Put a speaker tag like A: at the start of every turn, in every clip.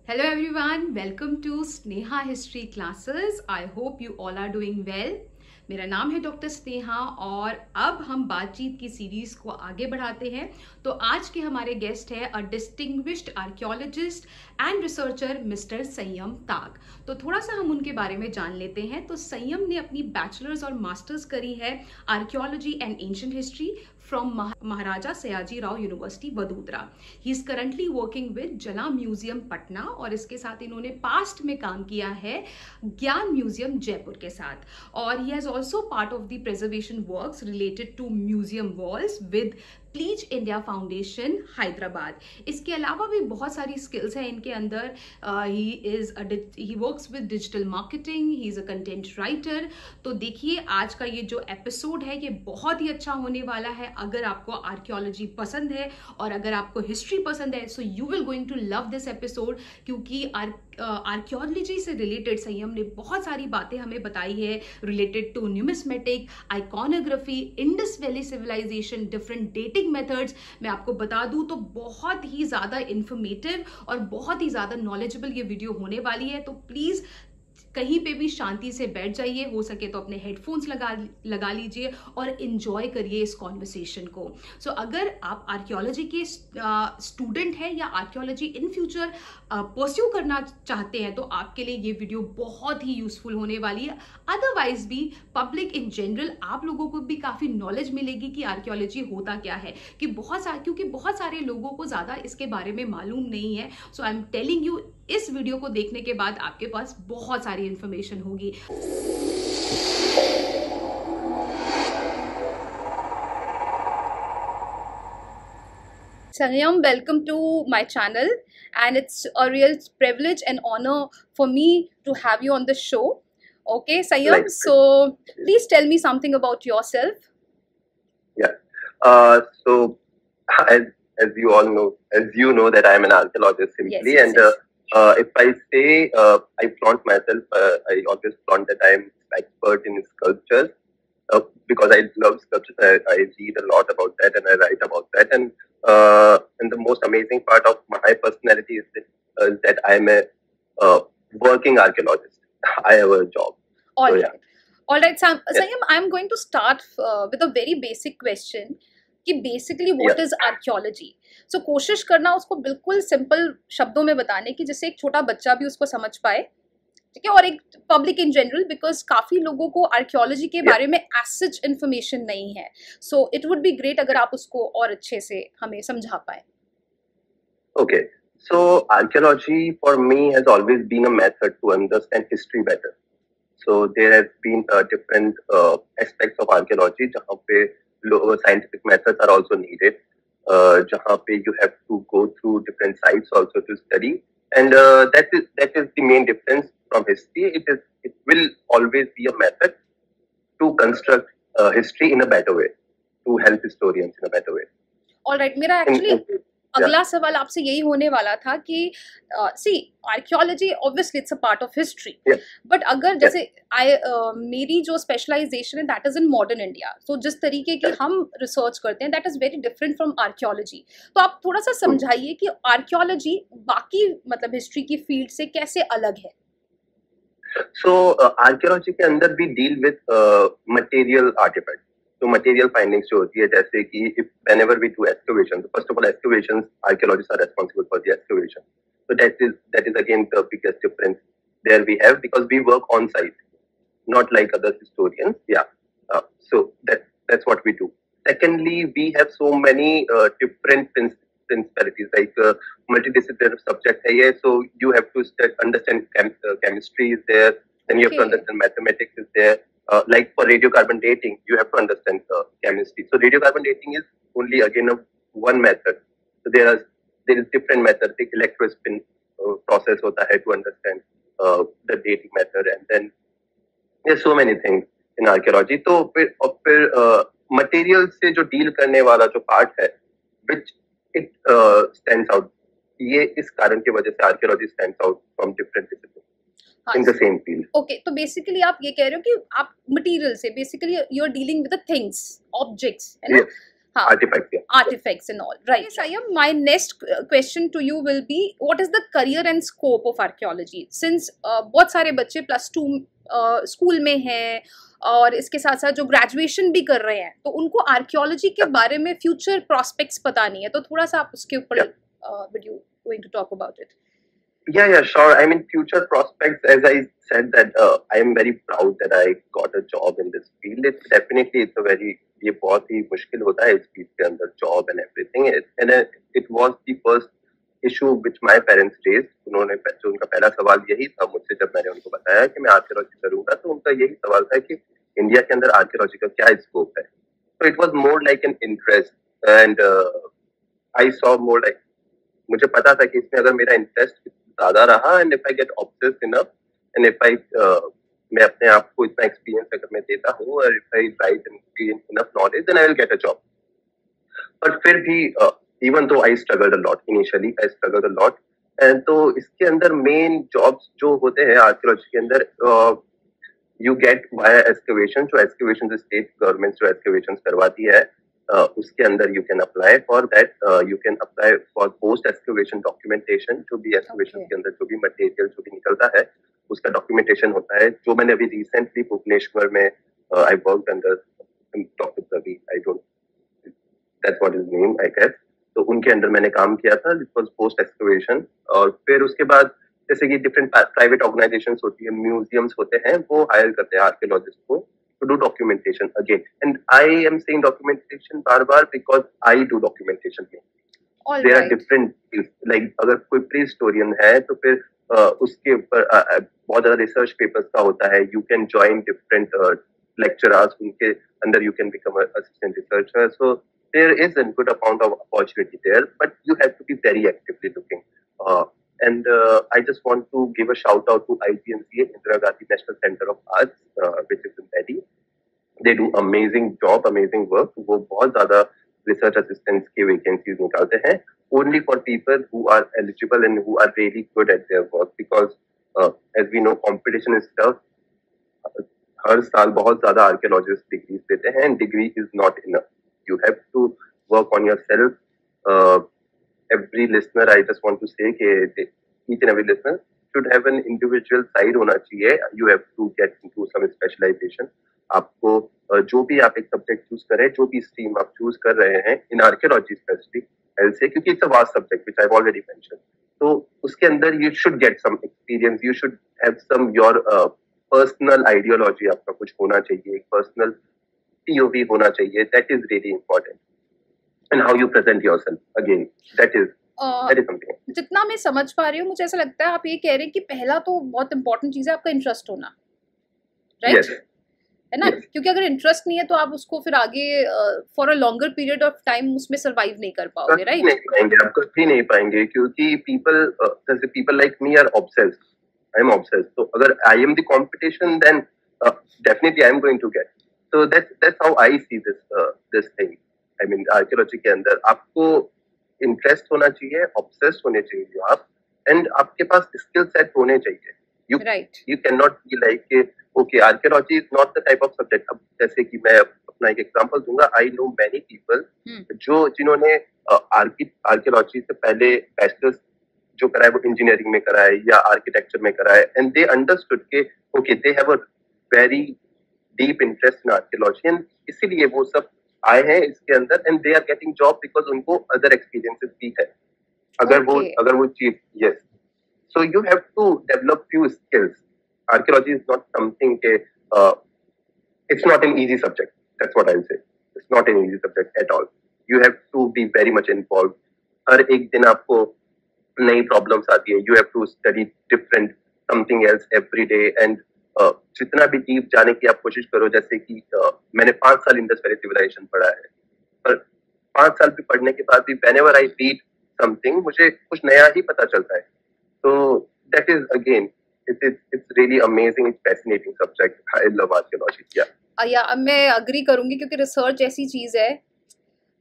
A: Hello everyone, welcome to Sneha History Classes. I hope you all are doing well. मेरा नाम है doctor Sneha और अब हम बातचीत की सीरीज को आगे बढ़ाते हैं। तो आज के हमारे गेस्ट है a distinguished archaeologist and researcher mister Sanyam Taag. तो थोड़ा सा हम उनके बारे में जान लेते हैं। तो संयम ने अपनी बैचलर्स और मास्टर्स करी है archaeology and ancient history from Maharaja Sayaji Rao University, Vadodara. He is currently working with जला म्यूजियम पटना और इसके साथ इन्होंने पास्ट में काम किया है ज्ञान म्यूजियम जयपुर के साथ। और he has also part of the preservation works related to museum walls with please India foundation Hyderabad. इसके अलावा भी बहुत सारी स्किल्स हैं इनके अंदर। He works with digital marketing, he is a content writer. तो देखिए आज का ये जो एपिसोड है ये बहुत ही अच्छा होने वाला है। अगर आपको आर्कियोलॉजी पसंद है और अगर आपको हिस्ट्री पसंद है so you will going to love this episode, क्योंकि आर्कियोलॉजी से रिलेटेड संयम ने बहुत सारी बातें हमें बताई है related to numismatic, iconography, Indus valley civilization, different dating methods. मैं आपको बता दूं तो बहुत ही ज्यादा इंफॉर्मेटिव और बहुत ही ज्यादा नॉलेजेबल ये वीडियो होने वाली है। तो प्लीज कहीं पे भी शांति से बैठ जाइए, हो सके तो अपने हेडफोन्स लगा लीजिए और एंजॉय करिए इस कॉन्वर्सेशन को। सो अगर आप आर्कियोलॉजी के स्टूडेंट हैं या आर्कियोलॉजी इन फ्यूचर परस्यू करना चाहते हैं तो आपके लिए ये वीडियो बहुत ही यूजफुल होने वाली है। अदरवाइज भी पब्लिक इन जनरल आप लोगों को भी काफी नॉलेज मिलेगी कि आर्कियोलॉजी होता क्या है, कि क्योंकि बहुत सारे लोगों को ज्यादा इसके बारे में मालूम नहीं है। सो आई एम टेलिंग यू, इस वीडियो को देखने के बाद आपके पास बहुत सारी इंफॉर्मेशन होगी। Sanyam, welcome to my channel, and it's a real privilege and honor for me to have you on the show. Okay, Sanyam, so please tell me something about yourself.
B: Yeah. So as you all know, that I am an archaeologist simply,
A: Yes,
B: and
A: yes.
B: If I say I flaunt myself, I always flaunt that I am expert in sculptures because I love sculptures. I read a lot about that and I write about that. And the most amazing part of my personality is that I am a working archaeologist. I have a job.
A: All
B: So,
A: right.
B: yeah.
A: All right, Sanyam, I'm going to start with a very basic question कि basically what is archaeology. सो कोशिश करना उसको बिल्कुल simple शब्दों में बताने की जिससे एक छोटा बच्चा भी उसको समझ पाए, ठीक है, और एक पब्लिक इन जनरल, बिकॉज काफी लोगों को आर्कियोलॉजी के बारे में एज सच इंफॉर्मेशन नहीं है। So it would be great अगर आप उसको और अच्छे से हमें समझा पाए।
B: Okay, so archaeology for me has always been a method to understand history better. So there has been different aspects of archaeology जहाँ पे scientific methods are also needed. जहाँ पे you have to go through different sites also to study, and that is the main difference from history. It will always be a method to construct history in a better way, to help historians in a better way.
A: All right, मेरा actually अगला सवाल आपसे यही होने वाला था कि see archaeology obviously it's a part of history, but अगर जैसे मेरी जो स्पेशलाइजेशन है that is in modern India, तो जिस तरीके की हम रिसर्च करते हैं that is very different from archaeology. तो आप थोड़ा सा समझाइए कि आर्कियोलॉजी बाकी मतलब हिस्ट्री की फील्ड से कैसे अलग है।
B: So आर्कियोलॉजी के अंदर भी डील विद मटेरियल आर्टिफैक्ट। तो मटेरियल फाइंडिंग्स जो होती है, जैसे कि whenever we do excavation, so first of all excavations, archaeologists are responsible for the excavation. So that is again the biggest difference there we have, because we work on site, not like other historians. Yeah. So that's what we do. Secondly, we have so many different principalities, like multidisciplinary subject hai ye, so you have to understand chemistry is there, then you have to understand mathematics is there. Like for radiocarbon dating, you have to understand chemistry. So radiocarbon dating is only again one method. So there is different methods. The electrospin process hota hai to understand the dating method, and then there's so many things in archaeology. तो फिर material से जो deal करने वाला जो part है, which it stands out. ये इस कारण की वजह से archaeology stands out from different disciplines. In the same field.
A: Okay, तो बेसिकली आप ये कह रहे हो कि आप मटेरियल से basically you are dealing with the things, objects, है ना?
C: artifacts and all. Right. Yes, Ayam, my next question to you will be, what is the career and scope of archaeology? Since बहुत सारे बच्चे +2 school में हैं और इसके साथ साथ जो ग्रेजुएशन भी कर रहे हैं, तो उनको आर्कियोलॉजी के बारे में फ्यूचर प्रोस्पेक्ट्स पता नहीं है, तो थोड़ा सा आप उसके ऊपर would you going to talk about it?
B: Yeah, sure. I mean, future prospects, as I said, that I am very proud that I got a job in this field. It's definitely, it's a very, ये बहुत ही मुश्किल होता है इस field के अंदर job and everything. And it was the first issue which my parents raised. उन्होंने जो उनका पहला सवाल यही था मुझसे जब मैंने उनको बताया कि मैं आर्कियोलॉजी करूँगा, तो उनका यही सवाल था कि इंडिया के अंदर आर्कियोलॉजी का क्या स्कोप है. So it was more like an interest, and I saw more like, मुझे पता था कि इसमें अगर मेरा इंटरेस्ट ज्यादा रहा, and if I get obsessed enough, and if I मैं अपने आप को इतना एक्सपीरियंस अगर मैं देता हूँ, और if I write and gain enough knowledge, then I will get a job. पर फिर भी even though I struggled a lot, initially I struggled a lot, and तो इसके अंदर मेन जॉब्स जो होते हैं आर्कियोलॉजी के अंदर, यू गेट वाया एक्सकवेशन. जो एक्सकवेशन स्टेट गवर्नमेंट जो एक्सकवेशन करवाती है, उसके अंदर you can apply for that. You can apply for post excavation documentation. जो भी एक्सकवेशन के अंदर जो भी मटेरियल जो भी निकलता है उसका डॉक्यूमेंटेशन होता है. जो मैंने अभी रिसेंटली भुवनेश्वर में I worked under doctor Ravi, I don't, that's what is name I guess. तो उनके अंडर मैंने काम किया था, इट वाज पोस्ट एक्सकवेशन. और फिर उसके बाद जैसे कि डिफरेंट प्राइवेट ऑर्गेनाइजेशंस होती है, म्यूजियम्स होते हैं, वो हायर करते हैं आर्कियोलॉजिस्ट को to do documentation again. And I am saying documentation bar because I do documentation. There are different things. Like अगर कोई pre-historian है तो फिर उसके ऊपर बहुत ज़्यादा research papers का होता है. You can join different lecturers. उनके अंदर you can become an assistant researcher. So there is a good amount of opportunity there, but you have to be very actively looking. And I just want to give a shout out to IGNCA, Indira Gandhi National Center of Arts, which is in Delhi. They do amazing job, amazing work. वो बहुत ज़्यादा research assistants के vacancies निकालते हैं, only for people who are eligible and who are really good at their work. Because as we know, competition is tough. हर साल बहुत ज़्यादा archaeologists degrees देते हैं, and degree is not enough. You have to work on yourself. Every listener, I just want to say that each and every listener should have an individual side होना चाहिए. You have to get into some specialization. आपको जो भी आप एक subject choose करें, जो भी स्ट्रीम आप चूज कर रहे हैं इन आर्कियोलॉजी स्पेसिफिक, आई से, क्योंकि it's a vast subject which I have already mentioned. तो उसके अंदर you should get some experience, you should have some your personal ideology. आपका कुछ होना चाहिए, एक पर्सनल POV होना चाहिए. That is really important. And how you present yourself, again, that is something.
C: जितना मैं समझ पा रही हूँ, मुझे ऐसा लगता है आप ये कह रहे हैं कि पहला तो बहुत इंपॉर्टेंट चीज है आपका इंटरेस्ट होना, राइट?
B: Yes.
C: है ना? क्योंकि अगर इंटरेस्ट नहीं है तो आप उसको फिर आगे for a longer period of time उसमें सरवाइव नहीं कर पाओगे, राइट?
B: नहीं पाएंगे, आप कभी नहीं पाएंगे, क्योंकि people like me are obsessed. I am obsessed. So अगर I am the competition, then definitely I am going to get. So that's how I see this thing. I mean, archaeology के अंदर आपको इंटरेस्ट होना चाहिए, obsessed होने चाहिए आप, and आपके पास स्किल सेट होने चाहिए. You cannot be like, okay, archaeology is not the type of subject. अब जैसे कि मैं अपना एक एग्जांपल दूंगा. I know many people जिन्होंने आर्कियोलॉजी से पहले बैचलर्स जो करा है वो इंजीनियरिंग में करा है या आर्किटेक्चर में करा है, एंड दे अंडरस्टूड के okay, they have a very deep interest in archaeology, and इसीलिए वो सब आए हैं इसके अंदर, and they are getting job because उनको अदर एक्सपीरियंसेस भी है. अगर वो चीज, yes, so you have to develop few skills. Archaeology is not something के it's not an easy subject. That's what I will say. It's not an easy subject at all. You have to be very much involve. हर एक दिन आपको नई problems आती है. You have to study different something else every day, and जितना भी deep जाने की आप कोशिश करो. जैसे कि मैंने 5 साल इंडस वैली सिविलाइजेशन पढ़ा है, पर 5 साल भी पढ़ने के बाद भी whenever I read something, मुझे कुछ नया ही पता चलता है. तो that is again, it's really amazing, it's fascinating subject. I love archaeology.
C: Yeah, मैं अग्री करूंगी, क्योंकि रिसर्च ऐसी चीज है,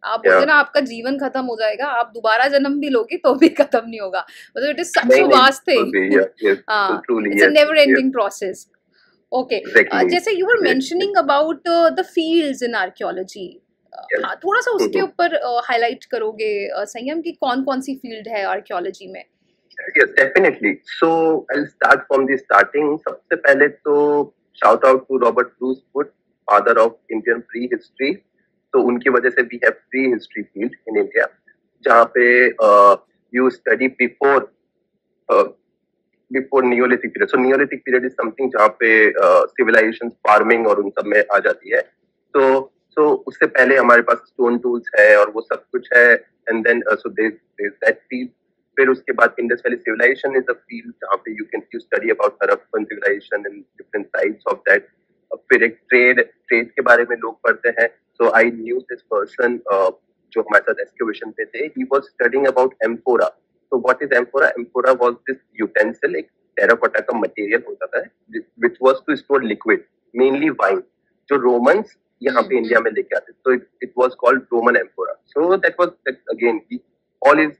C: आप बोलते ना आपका जीवन खत्म हो जाएगा, आप दोबारा जन्म भी लोगे तो भी खत्म नहीं होगा. मतलब it is such a vast thing. It's a never ending process. Okay.
B: Exactly.
C: जैसे you were mentioning about the fields in archaeology,
B: Yes.
C: हाँ, थोड़ा सा उसके ऊपर हाईलाइट करोगे संयम की कौन कौन सी फील्ड है आर्कियोलॉजी में?
B: Yes, definitely. So I'll start from the starting. सबसे पहले तो shout out to Robert Bruce Wood, father of Indian prehistory. तो उनकी वजह से we have prehistory field in India, जहाँ पे you study before Neolithic period. So Neolithic period is something जहाँ पे civilizations, farming और उन सब में आ जाती है. So उससे पहले हमारे पास stone tools है और वो सब कुछ है, and then so there's that field. फिर उसके बाद Indus valley civilisation is a field जहाँ पे you study about Harappan civilisation and different sides of that. फिर एक ट्रेड के बारे में लोग पढ़ते हैं. So I knew this person जो हमारे साथ एक्सकवेशन पे थे. He was studying about amphora. So what is amphora? Amphora was this utensil, एक टेराकोटा का मटेरियल होता था which was to store liquid, mainly wine, जो रोमन्स यहाँ पे इंडिया में लेके आते. सो it was called Roman amphora. So that was again all is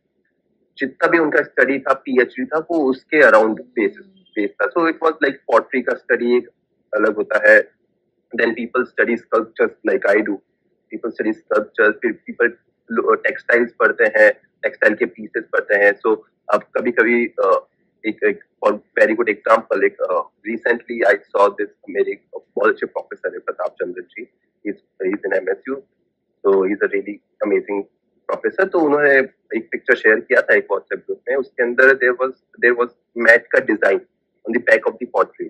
B: जितना भी उनका स्टडी था, पीएचडी था, वो उसके अराउंड बेस था. So it was like pottery का स्टडी एक अलग होता है. Then people study sculptures like I do. People study sculptures. फिर पीपल टेक्सटाइल्स पढ़ते हैं, टेक्सटाइल के पीसेस पढ़ते हैं. सो अब कभी कभी एक वेरी गुड एग्जांपल, एक रिसेंटली आई सॉ दिस, मेरे स्कॉलरशिप प्रोफेसर है Pratap Chandra ji. He is in MSU. So he is a really amazing professor. तो उन्होंने एक पिक्चर शेयर किया था एक व्हाट्सएप ग्रुप में. उसके अंदर देयर वाज मैट का design on the back of the pottery.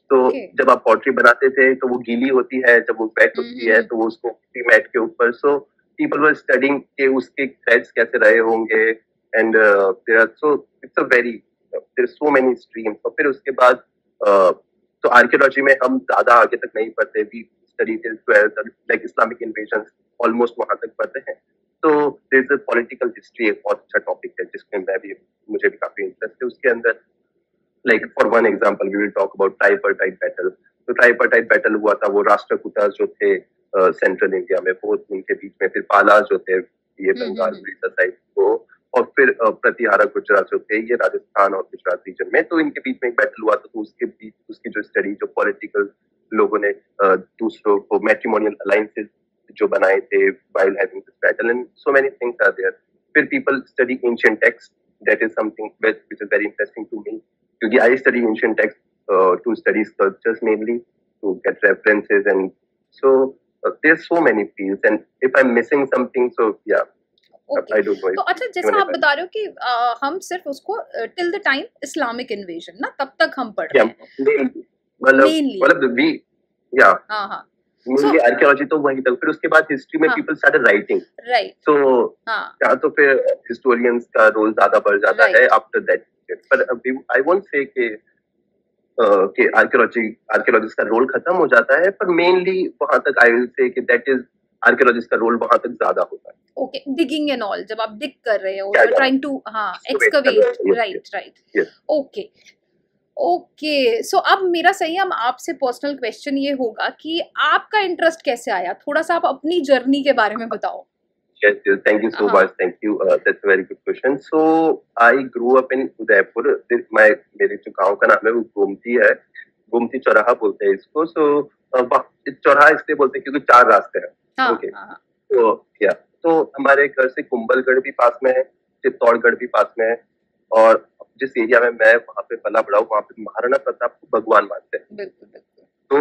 B: तो जब आप पॉटरी बनाते थे तो वो गीली होती है, जब वो वेट होती है तो वो उसको मैट के ऊपर. सो पीपल वर स्टडीइंग के उसके थ्रेड्स कैसे रहे होंगे. And there are so it's a very there are so many streams. और फिर उसके बाद तो आर्कियोलॉजी में हम ज्यादा आगे तक नहीं पढ़ते. We study till 12th, like Islamic invasion almost वहां तक पढ़ते हैं. तो there is a political history, एक बहुत अच्छा टॉपिक है जिसमें मुझे भी काफी इंटरेस्ट है. उसके अंदर like for one example we will talk about tripartite battle. तो ट्राइपर्टाइट बैटल हुआ था, वो राष्ट्रकूटास जो थे सेंट्रल इंडिया में, वो उनके बीच में. फिर पालास जो थे ये बंगाल उड़ीसा साइड को, और फिर प्रतिहारा गुजरात जो थे ये राजस्थान और गुजरात रीजन में. तो इनके बीच में एक बैटल हुआ था. तो उसके बीच उसकी जो स्टडी, जो पॉलिटिकल लोगों ने दूसरों को मैट्रिमोनियल अलायंसेस जो बनाए थे while having this battle, and so many things are there. फिर people study ancient texts. That is something which is very interesting to me, क्योंकि I study ancient texts to study sculptures mainly, to get references, and so there's so many fields, and if I'm missing something, so yeah.
C: Okay.
B: I don't know.
C: तो अच्छा, जैसा आप बता रहे हो कि हम सिर्फ उसको till the time Islamic invasion ना, तब तक हम पढ़ रहे हैं.
B: मतलब we yeah.
C: हाँ.
B: मेनली आर्कियोलॉजी तो वहीं तक. फिर उसके बाद हिस्ट्री में पीपल स्टार्टेड राइटिंग.
C: राइट.
B: सो तो फिर हिस्टोरियंस का रोल ज्यादा बढ़ जाता है आफ्टर दैट. पर आई वोंट से कि आर्कियोलॉजिस्ट का रोल खत्म हो जाता है, पर मेनली वहां तक आई विल से कि दैट इज आर्कियोलॉजिस्ट का रोल वहां तक ज्यादा होता है.
C: ओके, डिगिंग एंड ऑल, जब आप डिग कर रहे हो, trying to excavate. Right. Okay. So अब मेरा संयम आपसे पर्सनल क्वेश्चन ये होगा कि आपका इंटरेस्ट कैसे आया? थोड़ा सा आप अपनी जर्नी के बारे में बताओ.
B: Yes, thank you so much. Thank you. That's a very good question. So I grew up in Udaipur. मेरे जो गांव का नाम है वो गोमती है. गोमती चौराहा बोलते हैं इसको. So चौराहा इसलिए बोलते हैं क्योंकि 4 रास्ते हैं. ओके. तो हमारे घर से कुंभलगढ़ भी पास में है, चित्तौड़गढ़ भी पास में है, और जिस एरिया में मैं वहाँ पे पला बड़ा हूँ वहाँ पे महाराणा प्रताप को भगवान मानते हैं. बिल्कुल. तो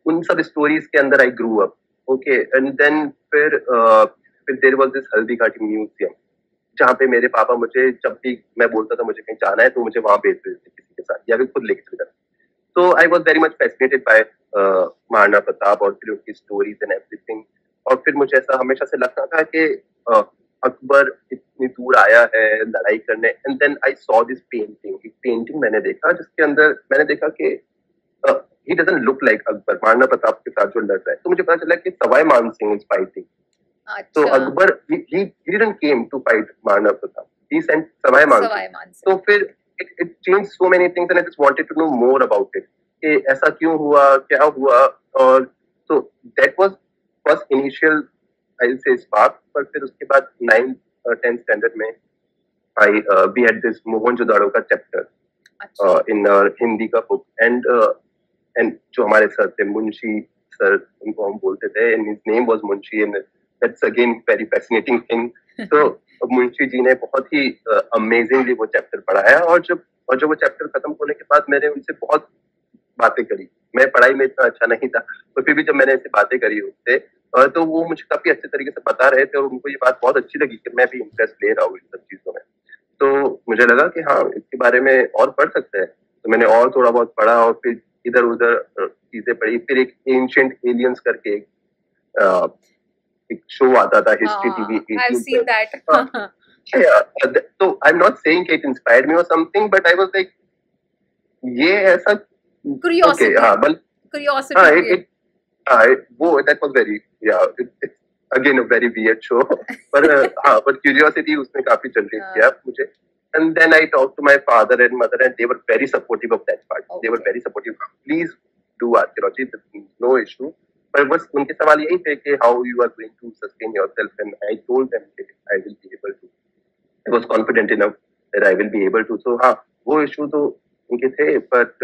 B: उन सब स्टोरीज के अंदर I grew up. Okay. And then फिर there was this Haldi Ghati museum, जहाँ पे मेरे पापा मुझे जब भी मैं बोलता था मुझे कहीं जाना है तो मुझे वहाँ भेज देते थे किसी के साथ, या फिर खुद लेके चले जाते. तो I was very much fascinated by Maharana Pratap और फिर उनकी स्टोरीज एंड एवरीथिंग. और फिर मुझे ऐसा हमेशा से लगता था कि अकबर इतनी दूर आया है लड़ाई करने. And then I saw this painting. एक पेंटिंग मैंने देखा जिसके अंदर मैंने देखा कि he doesn't look like Akbar, Maharana Pratap के साथ जो लड़ रहा है. तो मुझे पता चला कि सवाई मान सिंह is fighting. तो Akbar he didn't came to fight Maharana Pratap, he sent Sawai मान सिंह. तो फिर it changed so many things and I just wanted to know more about it, कि ऐसा क्यों हुआ, क्या हुआ. और तो that was first initial I will say spark. पर फिर उसके बाद 9th 10th standard में we had this मोहनजोदाड़ो का चैप्टर in हिंदी का बुक, एंड जो हमारे सर थे मुंशी सर उनको हम बोलते थे, and his name was Munshi, and that's again very fascinating thing. तो मुंशी जी ने बहुत ही अमेजिंगली वो चैप्टर पढ़ाया, और जब वो चैप्टर खत्म होने के बाद मैंने उनसे बहुत बातें करी. मैं पढ़ाई में इतना अच्छा नहीं था, तो फिर भी जब मैंने ऐसे बातें करी उनसे, तो वो मुझे काफी अच्छे तरीके से बता रहे थे, और उनको ये बात बहुत अच्छी लगी कि मैं भी इंटरेस्ट ले रहा हूँ इन सब चीजों में. तो मुझे लगा कि हाँ, इसके बारे में और पढ़ सकते हैं. तो मैंने और थोड़ा बहुत पढ़ा, और फिर इधर उधर चीजें पढ़ी. फिर एक एंशिएंट एलियंस करके एक शो आता था, history TV.
C: I've seen that.
B: So I'm not saying it inspired me or something, but I was like, ये ऐसा
C: Curiosity.
B: okay, हाँ,
C: Curiosity.
B: हाँ,
C: create.
B: वो that was very, yeah, it's again a very weird show. पर हाँ, but curiosity उसने काफी generate किया मुझे. And then I talked to my father and mother, and they were very supportive of that part. They were very supportive. Please do archaeology, no issue. पर बस उनके सवाल यही थे कि how you are going to sustain yourself, and I told them that I will be able to. I was confident enough that I will be able to. So हाँ, वो issue तो उनके थे, but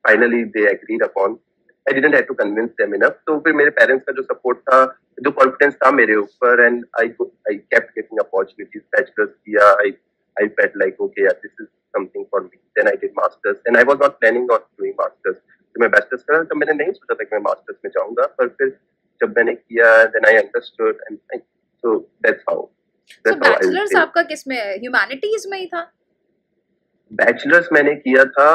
B: finally they agreed upon. I didn't have to convince them enough. तो फिर मेरे parents का जो support था, जो confidence था मेरे ऊपर, and I kept getting opportunities. Bachelor's किया, I felt like okay, yeah, this is something for me. Then I did masters, and I was not planning on doing masters. तो मैं bachelor's करा, तो मैंने नहीं सोचा था कि मैं masters में जाऊँगा, पर फिर जब मैंने किया, then I understood, and so that's how.
C: So bachelor's आपका किस में है? Humanities में ही था?
B: बैचलर्स मैंने किया था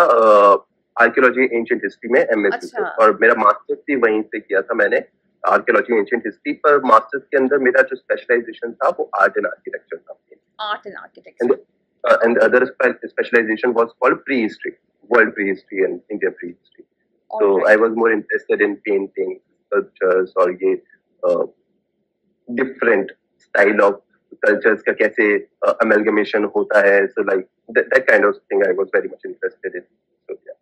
B: आर्कियोलॉजी एंशिएंट हिस्ट्री में, MSc से, और मेरा मास्टर्स भी वहीं से किया था मैंने, आर्कियोलॉजी एंशिएंट हिस्ट्री. पर मास्टर्स के अंदर मेरा जो स्पेशलाइजेशन था वो आर्ट एंड आर्किटेक्चर था.
C: Art and architecture.
B: And the other specialization was called prehistory, world prehistory and Indian prehistory. So I was more interested in painting, sculptures, और ये different style of cultures का कैसे amalgamation होता है. So like that kind of thing I was very much interested in. So yeah.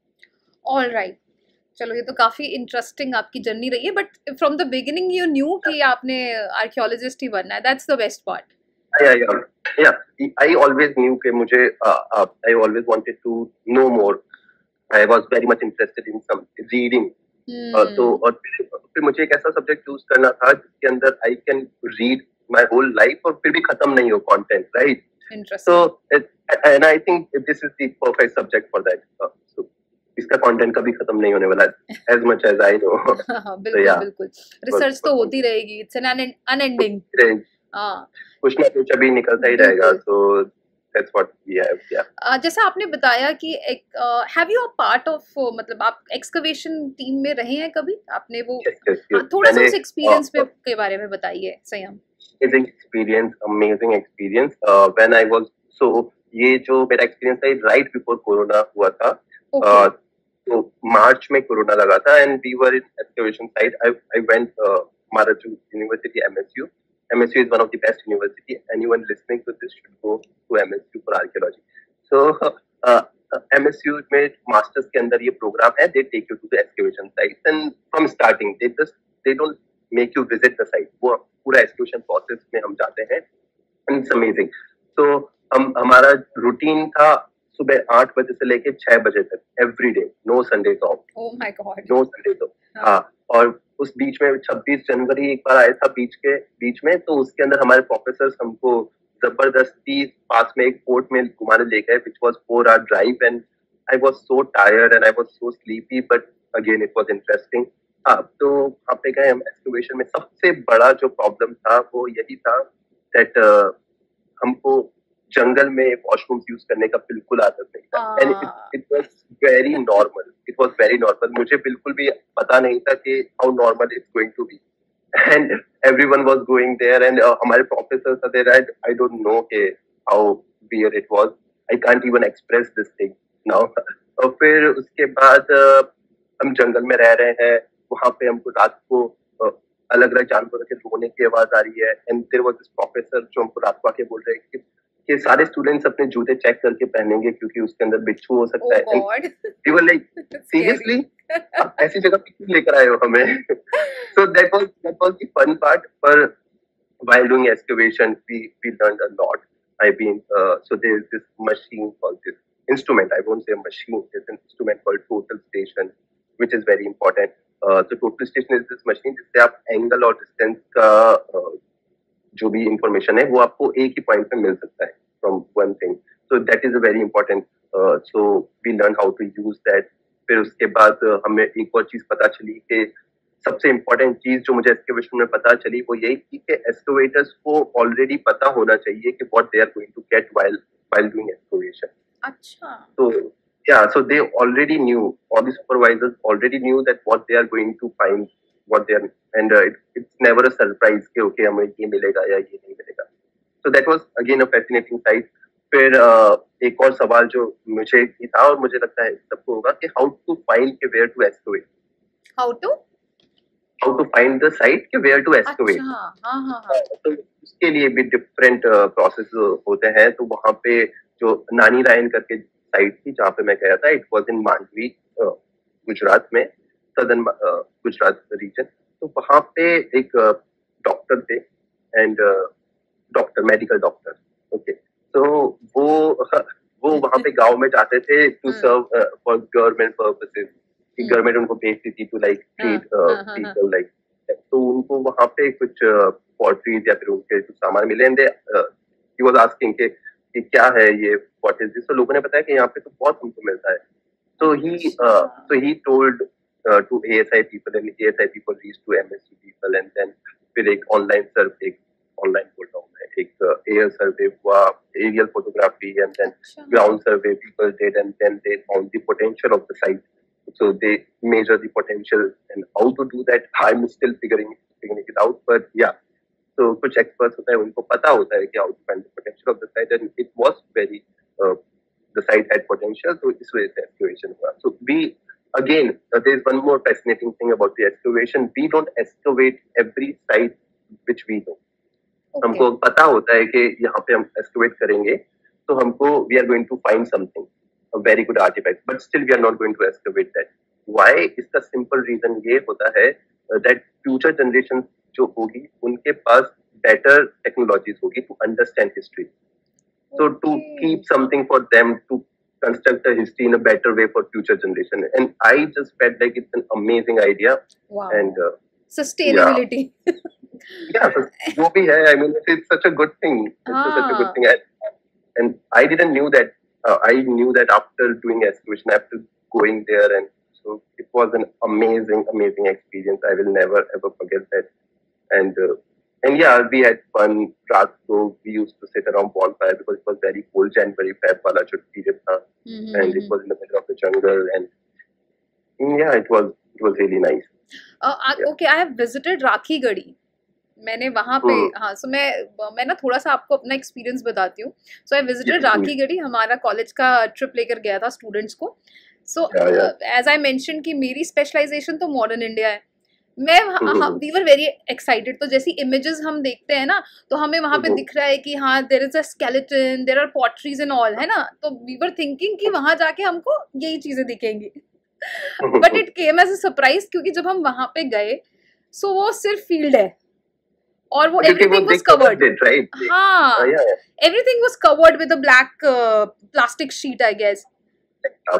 C: All right. चलो, ये तो काफी इंटरेस्टिंग आपकी जर्नी रही है, but from the beginning you new कि आपने आर्कियोलॉजिस्ट ही बनना है. That's the best part.
B: Yeah. I always knew कि मुझे I always wanted to know more. I was very much interested in some reading. तो और फिर मुझे एक ऐसा सब्जेक्ट चूज करना था जिसके अंदर I can read my whole life और फिर भी खत्म नहीं हो content, right?
C: Interesting.
B: So and I think this is the perfect subject for that. So इसका कंटेंट कभी खत्म नहीं होने वाला, as much as I know.
C: बिल्कुल. रिसर्च तो होती रहेगी. It's an unending.
B: कुछ ना कुछ अभी निकलता ही रहेगा. So that's what we have. Yeah.
C: जैसा आपने बताया कि have you a part of मतलब आप एक्सकवेशन टीम में रहे हैं कभी? आपने वो थोड़ा सा उस एक्सपीरियंस के बारे में बताइए संयम.
B: Amazing experience. When I was ये जो मेरा एक्सपीरियंस था राइट बिफोर कोरोना हुआ था. तो मार्च में कोरोना लगा था, and we were in excavation site. I went हमारा जो university MSU. MSU is one of the best university. Anyone listening to this should go to MSU for archaeology. So MSU में masters के अंदर ये program है. They take you to the excavation sites, and from starting they don't make you visit the site. वो पूरा excavation process में हम जाते हैं, and it's amazing. So हमारा रूटीन था सुबह 8 बजे से लेके 6 बजे तक, every day, no Sundays off.
C: Oh my God.
B: No Sundays off. हाँ. और उस बीच में 26 जनवरी एक बार आया था बीच में, तो उसके अंदर हमारे प्रोफेसर्स हमको जबरदस्ती पास में एक पोर्ट में घुमाने ले गए, which was 4-hour drive, and I was so tired and I was so sleepy, but again it was interesting. हाँ, तो वहाँ पे गए हम एक्सकवेशन में. सबसे बड़ा जो प्रॉब्लम था वो यही था that हमको जंगल में वॉशरूम्स यूज करने का बिल्कुल आदत नहीं था. And it was very normal. मुझे बिल्कुल भी पता नहीं था कि how normal it's going to be, and everyone was going there, and हमारे प्रोफेसर्स थे देयर. आई डोंट नो के how weird it was. I can't even express this thing now. और फिर उसके बाद हम जंगल में रह रहे हैं. वहां पे हमको रात को अलग अलग जानवरों के रोने की आवाज आ रही है, and there was this professor जो हमको रात को आके बोल रहे हैं कि सारे स्टूडेंट्स अपने जूते चेक करके पहनेंगे क्योंकि उसके अंदर बिच्छू हो सकता है. वी वर लाइक सीरियसली ऐसी जगह पे क्यों लेकर आए हो हमें? So that was the fun part. पर while doing excavation we learned a lot. So there is this machine called this instrument. I won't say a machine. There's an instrument called total station, which is very important. तो total station is this machine जिससे आप angle और distance का जो भी information है वो आपको एक ही पॉइंट पे मिल सकता है from one thing. So that is a very important. So we learn how to use that. फिर उसके बाद हमें एक और चीज पता चली कि सबसे इम्पोर्टेंट चीज जो मुझे एक्सकवेशन में पता चली वो यही थी कि एक्सकवेटर्स को ऑलरेडी पता होना चाहिए कि what they are going to get while doing excavation.
C: अच्छा.
B: So yeah, so they already knew, all the supervisors already knew that what they are going to find, what they are, and it's never a surprise कि okay हमें ये मिलेगा या ये नहीं मिलेगा. So that was again a fascinating side. फिर एक और सवाल जो मुझे भी था और मुझे लगता है सबको होगा कि how to find कि where to excavate. How to find the site कि where to excavate.
C: अच्छा. हाँ.
B: तो उसके लिए भी डिफरेंट प्रोसेस होते हैं. तो वहाँ पे जो नानी रायन करके साइट थी जहाँ पे मैं गया था, it was in Mandvi, Gujarat में, सदर्न गुजरात रीजन. तो वहाँ पे एक डॉक्टर थे एंड मेडिकल डॉक्टर. ओके, तो वो वहाँ पे गांव में जाते थे to serve for government purposes. Government उनको भेजती थी to like treat people like. तो उनको वहाँ पे कुछ पॉटरीज या फिर उनके कुछ सामान मिले एंड ही वाज आस्किंग कि क्या है ये, व्हाट इज दिस. तो लोगों ने बताया कि यहाँ पे तो बहुत हमको मिलता है. So he told to ASI people and ASI people reached to MSc people and then फिर एक ऑनलाइन बोल रहा हूँ मैं, एक एयर सर्वे हुआ, aerial photography and then ground survey people did and then they found the potential of the site. So they measure the potential and how to do that I'm still figuring it out, but yeah. So कुछ experts होता है उनको पता होता है कि how to find the potential of the site and it was very the site had potential, so इस वजह से excavation हुआ. So we again there is one more fascinating thing about the excavation. We don't excavate every site which we know. हमको पता होता है कि यहाँ पे हम excavate करेंगे तो हमको we are going to find something, a very good artifact, but still we are not going to excavate that. Why? इसका simple reason ये होता है that future generations जो होगी उनके पास better technologies होगी to understand history. So to keep something for them to construct a history in a better way for future generation, and I just felt like it's an amazing idea.
C: Wow.
B: And
C: sustainability.
B: Yeah, so वो भी है. I mean, it's such a good thing. It's such a good thing. And I didn't knew that. I knew that after doing excavation, after going there, and so it was an amazing experience. I will never ever forget that. And yeah, we had fun. रात को we used to sit around bonfire because it was very cold. January, Feb वाला जो period था, and it was in the middle of the jungle, and yeah, it was really nice.
C: Okay, I have visited Rakhigarhi. मैंने वहाँ पे हाँ, सो मैं ना थोड़ा सा आपको अपना एक्सपीरियंस बताती हूँ. सो आई विजिटेड राखीगढ़ी. हमारा कॉलेज का ट्रिप लेकर गया था स्टूडेंट्स को. सो एज आई मेंशन कि मेरी स्पेशलाइजेशन तो मॉडर्न इंडिया है. मैं वी वर वेरी एक्साइटेड. तो जैसी इमेजेस हम देखते हैं ना तो हमें वहाँ पे दिख रहा है कि हाँ there is a skeleton, there are potteries and all, है ना. तो वी वर थिंकिंग कि वहाँ जाके हमको यही चीजें दिखेंगी. But it came as a surprise क्योंकि जब हम वहाँ पे गए सो वो सिर्फ फील्ड है और वो everything was covered,
B: right?
C: हाँ, everything was covered with a black plastic sheet, I guess.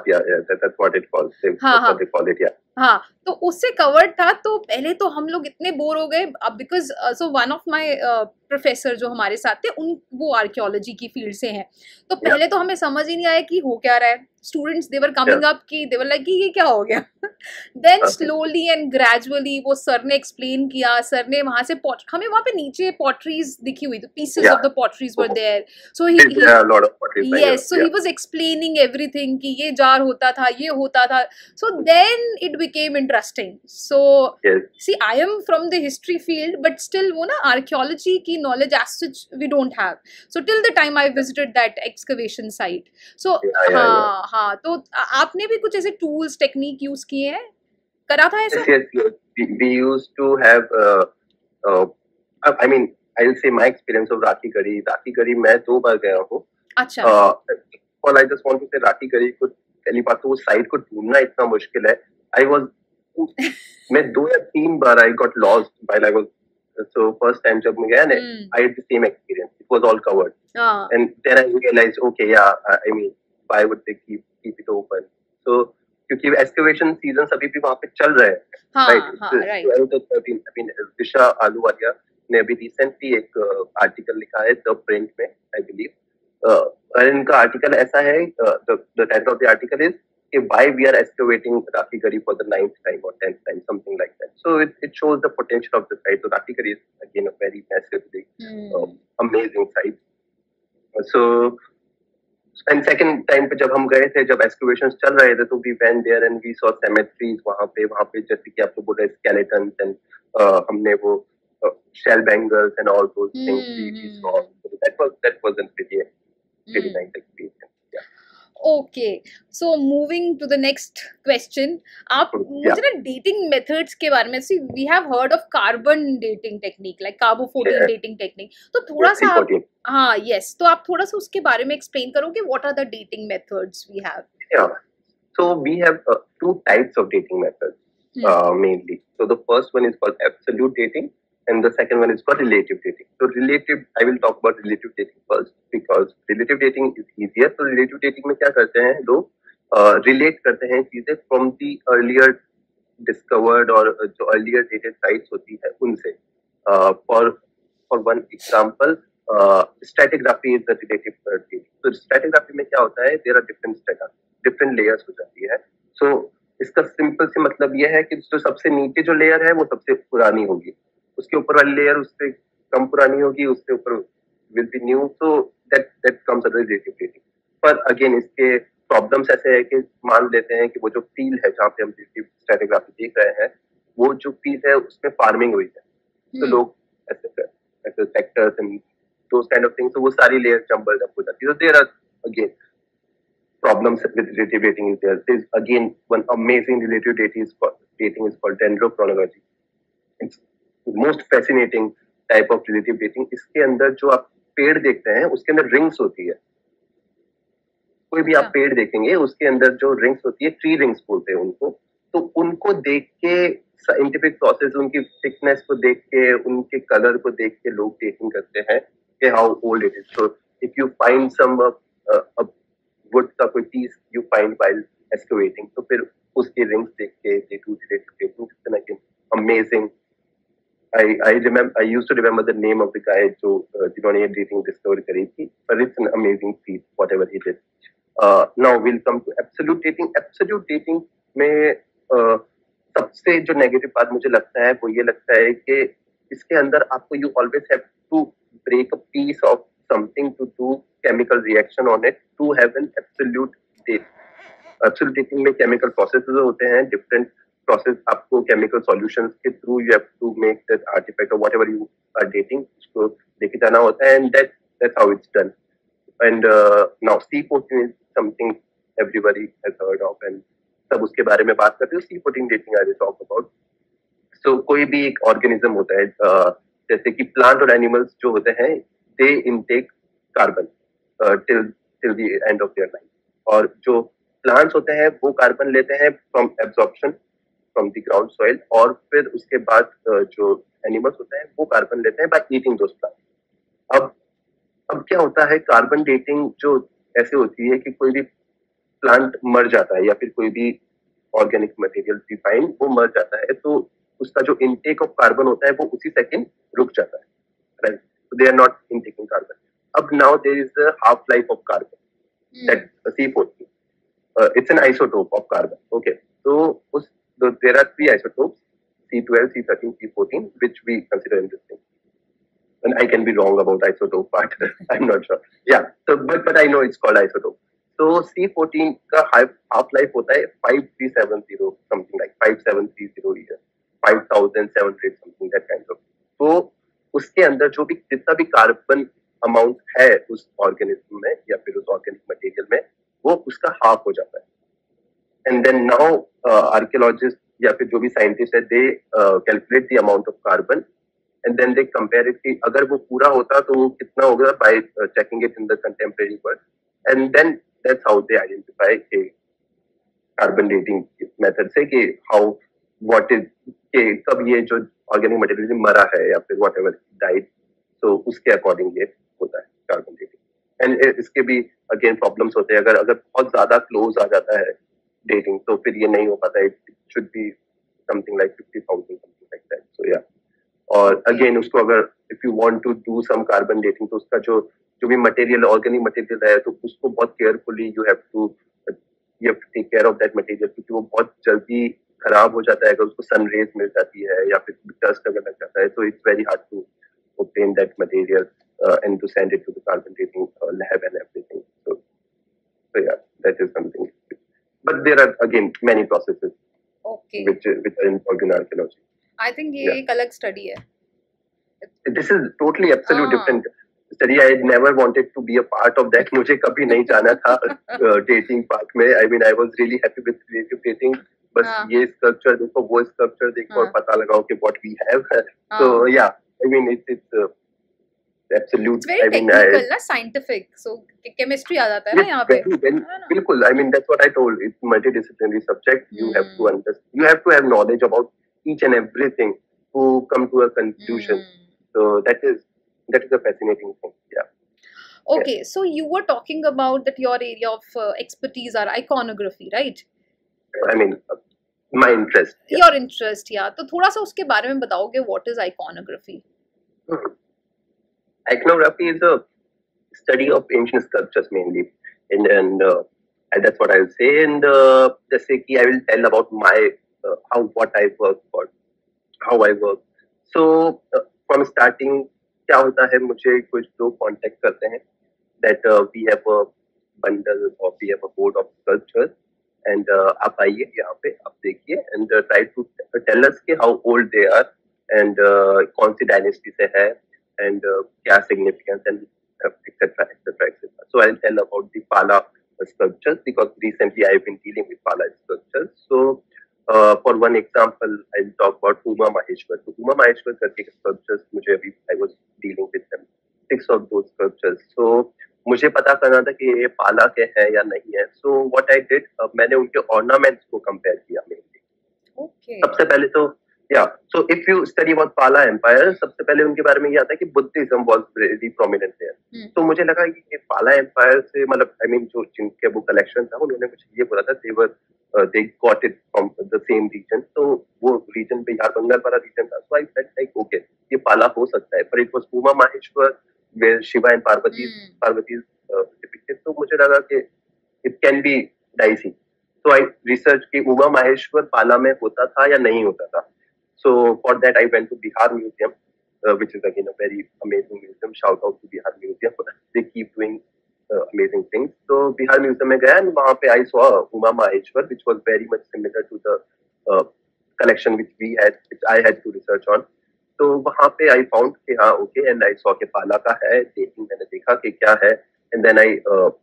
B: Yeah, that's what it calls. What they call it, yeah.
C: हाँ, तो उससे कवर्ड था. तो पहले तो हम लोग इतने बोर हो गए अब because so one of my professor जो हमारे साथ थे वो आर्कियोलॉजी की फील्ड से हैं. तो पहले तो हमें समझ ही नहीं आया कि हो क्या रहा है. Students they were coming up कि दे वर लाइक कि ये क्या हो गया. देन स्लोली एंड ग्रेजुअली वो सर ने एक्सप्लेन किया. सर ने वहां से हमें वहां पे नीचे पॉटरीज दिखी हुई थी. Pieces of the potteries were there. So he was explaining everything कि ये जार होता था, ये होता था. सो देन इट became interesting. So see, I am from the history field, but still वो ना archaeology की knowledge as such we don't have. So till the time I visited that excavation site. So हाँ, तो आपने भी कुछ ऐसे tools, technique use किए हैं? करा था ऐसा?
B: Yes. We used to have. I mean, I'll say my experience of Rakhigarhi. Rakhigarhi मैं 2 बार गया हूँ.
C: अच्छा.
B: Well, I just want to say Rakhigarhi को पहली बात तो वो साइट को ढूंढना इतना मुश्किल है. मैं 2 या 3 बार I got lost while I was. So first time जब मैं गया ना, I had the same experience. It was all covered. And then I realized, okay, yeah, I mean, why would they keep it open? So क्योंकि excavation season अभी भी वहाँ पे चल रहे हैं, राइट? दिशा आहलूवालिया ने अभी रिसेंटली एक आर्टिकल लिखा है द प्रिंट में, आई बिलीव। इनका आर्टिकल ऐसा है, the title of the article is why we are excavating Rakhi Gari for the 9th time or 10th time, something like that. So it shows the potential of the site. So Rakhi Gari is again a very massively amazing site. So and second time पे जब हम गए थे, जब excavations चल रहे थे, तो we went there and we saw cemeteries वहाँ पे जैसे कि आप लोग बोल रहे skeletons and हमने वो shell bangles and all those things we saw. So that was a really nice experience.
C: Okay, so moving to the next question, आप मुझे ना डेटिंग मेथड्स के बारे में, see we have heard of carbon dating technique like कार्बो-14 dating technique, तो थोड़ा सा आप, हाँ यस, तो आप थोड़ा सा उसके बारे में एक्सप्लेन करोगे, what are the dating methods we have?
B: So we have two types of dating methods mainly. So the first one is called absolute dating, and the second one is called relative dating. So relative, I will talk about relative dating first because relative dating is easier. So relative dating में क्या करते हैं लोग, relate करते हैं चीजें from the earlier discovered और जो earlier dated sites होती है उनसे. For one example, stratigraphy is the relative dating. So stratigraphy में क्या होता है, there are different strata, different layers हो जाती है. So इसका सिंपल से मतलब यह है कि जो सबसे नीचे जो लेयर है वो सबसे पुरानी होगी, उसके ऊपर वाली लेयर उससे कम पुरानी होगी, उसके ऊपर will be new. So that comes under relative dating. पर अगेन इसके प्रॉब्लम्स ऐसे है कि मान लेते हैं कि वो जो फील्ड है जहाँ पे हम स्ट्रैटिग्राफी देख रहे हैं, वो जो फील्ड है उसमें फार्मिंग हुई है, तो लोग ऐसे sectors and those kind of things, तो वो सारी लेयर जंबल्ड अप हो जाती है. तो there are again problems with relative dating is there. There's again one amazing relative dating is called dendrochronology. It's the most fascinating type of relative dating. इसके अंदर जो आप पेड़ देखते हैं उसके अंदर रिंग्स होती है. कोई भी आप पेड़ देखेंगे उसके अंदर जो रिंग्स होती है, ट्री रिंग्स बोलते हैं उनको. तो उनको देख के साइंटिफिक प्रोसेस, उनकी थिकनेस को देख के, उनके कलर को देख के लोग डेटिंग करते हैं कि how old it is. So if you find some wood का कोई piece you find while excavating, तो फिर उसके रिंग्स देख के they do relative dating. It's an again amazing. I used to remember the name of the guy जो जिन्होंने ये dating discover करी थी, but it's an amazing feat whatever he did. Now we'll come to absolute dating. Absolute dating में सबसे जो negative बात मुझे लगता है वो ये लगता है कि इसके अंदर आपको you always have to break a piece of something to do chemical reaction on it to have an absolute date. Absolute dating में chemical processes होते हैं, different process, आपको chemical solutions के through you have to make that artifact or whatever you are dating, उसको लेके जाना होता है, and that's how it's done. And now C14 is something everybody has heard of and सब उसके बारे में बात करते हैं. C14 dating I will talk about. So कोई भी एक organism होता है, जैसे कि plant और animals जो होते हैं, they intake carbon till the end of their life. और जो plants होते हैं वो कार्बन लेते हैं from absorption from the ground soil, और फिर उसके बाद जो एनिमल्स होते हैं वो कार्बन लेते हैं by eating those plants. अब क्या होता है, कार्बन डेटिंग जो ऐसे होती है कि कोई भी प्लांट मर जाता है या फिर कोई भी ऑर्गेनिक मटेरियल रिफाइंड वो मर जाता है, तो उसका जो इनटेक ऑफ कार्बन होता है वो उसी सेकंड रुक जाता है, right? So they are not intaking carbon. अब now there is the half life of carbon, that C14. It's an isotope of carbon. Okay, so there are three isotopes, C12, C13, C14, which we consider in this thing. And I can be wrong about isotope part. I'm not sure. Yeah. So but I know it's called isotope. So C14 का half life होता है 5370 something like 5730 years, 5700 something that kind of. तो उसके अंदर जो भी जितना भी कार्बन अमाउंट है उस ऑर्गेनिज्म में या फिर उस ऑर्गेनिक मटेरियल में, वो उसका हाफ हो जाता है. एंड देन नाउ आर्कियोलॉजिस्ट या फिर जो भी साइंटिस्ट है, they calculate the amount of carbon and then they compare it कि अगर वो पूरा होता तो वो कितना होगा by checking it in the contemporary world. And then that's how they identify carbon dating method से कि हाउ व्हाट इज के कब ये जो ऑर्गेनिक मटेरियल मरा है या फिर व्हाटएवर डाइड, तो उसके अकॉर्डिंग ये होता है कार्बन डेटिंग. एंड इसके भी अगेन प्रॉब्लम्स होते हैं, अगर बहुत ज्यादा क्लोज आ जाता है dating. So फिर ये नहीं हो पाता. It should be something like 50,000, something like that. So yeah. और अगेन उसको अगर if you want to do some carbon dating तो उसका जो भी मटेरियल ऑर्गेनिक मटेरियल है तो उसको बहुत carefully you have to take care of that material, क्योंकि वो बहुत जल्दी खराब हो जाता है अगर उसको सन रेज मिल जाती है या फिर डस्ट अगर लग जाता है. तो it's very hard to obtain that material and to send it to the carbon dating lab and everything. So yeah, that is something. But there are again many processes which are involved in archaeology.
C: I think ये एक अलग study है.
B: This is totally absolute different study. I never wanted to be a part of that. मुझे कभी नहीं जाना था dating part में. I mean I was really happy with creative dating. बस ये sculpture देखो, वो sculpture देखो और पता लगाओ कि what we have. So yeah, I mean it's absolute.
C: It's very technical, ना scientific. So chemistry आ जाता है ना यहाँ पे.
B: बिल्कुल. I mean that's what I told. It's multidisciplinary subject. You have to understand. You have to have knowledge about each and everything to come to a conclusion. So that is a fascinating thing. Yeah.
C: Okay, so you were talking about that your area of expertise are iconography, right?
B: I mean my interest.
C: Yeah. Your interest, yeah. तो थोड़ा सा उसके बारे में बताओगे what is iconography?
B: Iconography is a study of ancient sculptures mainly, and that's what I will say. And जैसे कि I will tell about my what I work for, how I work. So from starting क्या होता है, मुझे कुछ लोग contact करते हैं that we have a bundle or we have a board of sculptures and आप आइए यहाँ पे, आप देखिए and try to tell us कि how old they are and कौन सी dynasty से है and क्या significance and etc. etc. etc. So I'll tell about the Pala sculptures because recently I've been dealing with Pala sculptures. So for one example, I'll talk about Uma Maheshwar. So Uma Maheshwar करके sculptures मुझे अभी I was dealing with them, 6 of those sculptures. So मुझे पता करना था कि ये पाला के है या नहीं है. So what I did, मैंने उनके ornaments को compare किया mainly.
C: Okay.
B: सबसे पहले तो so if you study about Pala Empire, सबसे पहले उनके बारे में ये आता है कि Buddhism was very prominent there. तो मुझे लगा कि ये Pala Empire से मतलब I mean जो जिनके वो collection था उन्होंने मुझे ये बोला था they got it from the same region. तो वो region बिहार बंगाल वाला region था. So I felt like okay ये Pala हो सकता है. But it was Uma Maheshwar where Shiva and Parvati is depicted. तो मुझे लगा कि it can be dicey. So I researched कि Uma Maheshwar Pala में होता था या नहीं होता था. So for that I went to Bihar Museum, which is again a very amazing museum. Shout out to Bihar Museum. They keep doing amazing things. So Bihar Museum में गया and वहाँ पे I saw Uma Maheshwar, which was very much similar to the collection which I had to research on. तो वहाँ पे I found कि हाँ okay, and I saw कि पाला का है. मैंने देखा कि क्या है, and then I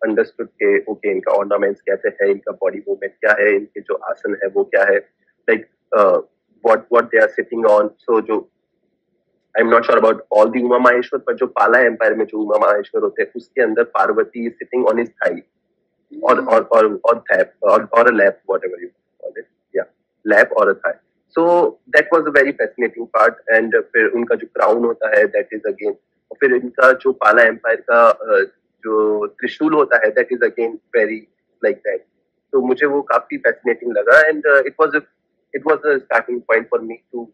B: understood कि okay इनका ornaments कैसे है, इनका body movement क्या है, इनके जो आसन है वो क्या है, like what they are sitting on. So जो I'm not sure about all the Uma Maheshwar, पर जो पाला एम्पायर में जो Uma Maheshwar होते हैं उसके अंदर Parvati is sitting on his thigh or thigh or a lap, whatever you call it, yeah, lap or a thigh. So that was a very fascinating part. And फिर उनका जो crown होता है that is again, और फिर इनका जो पाला एम्पायर का जो त्रिशूल होता है that is again very like that. तो मुझे वो काफी fascinating लगा and it was a starting point for me to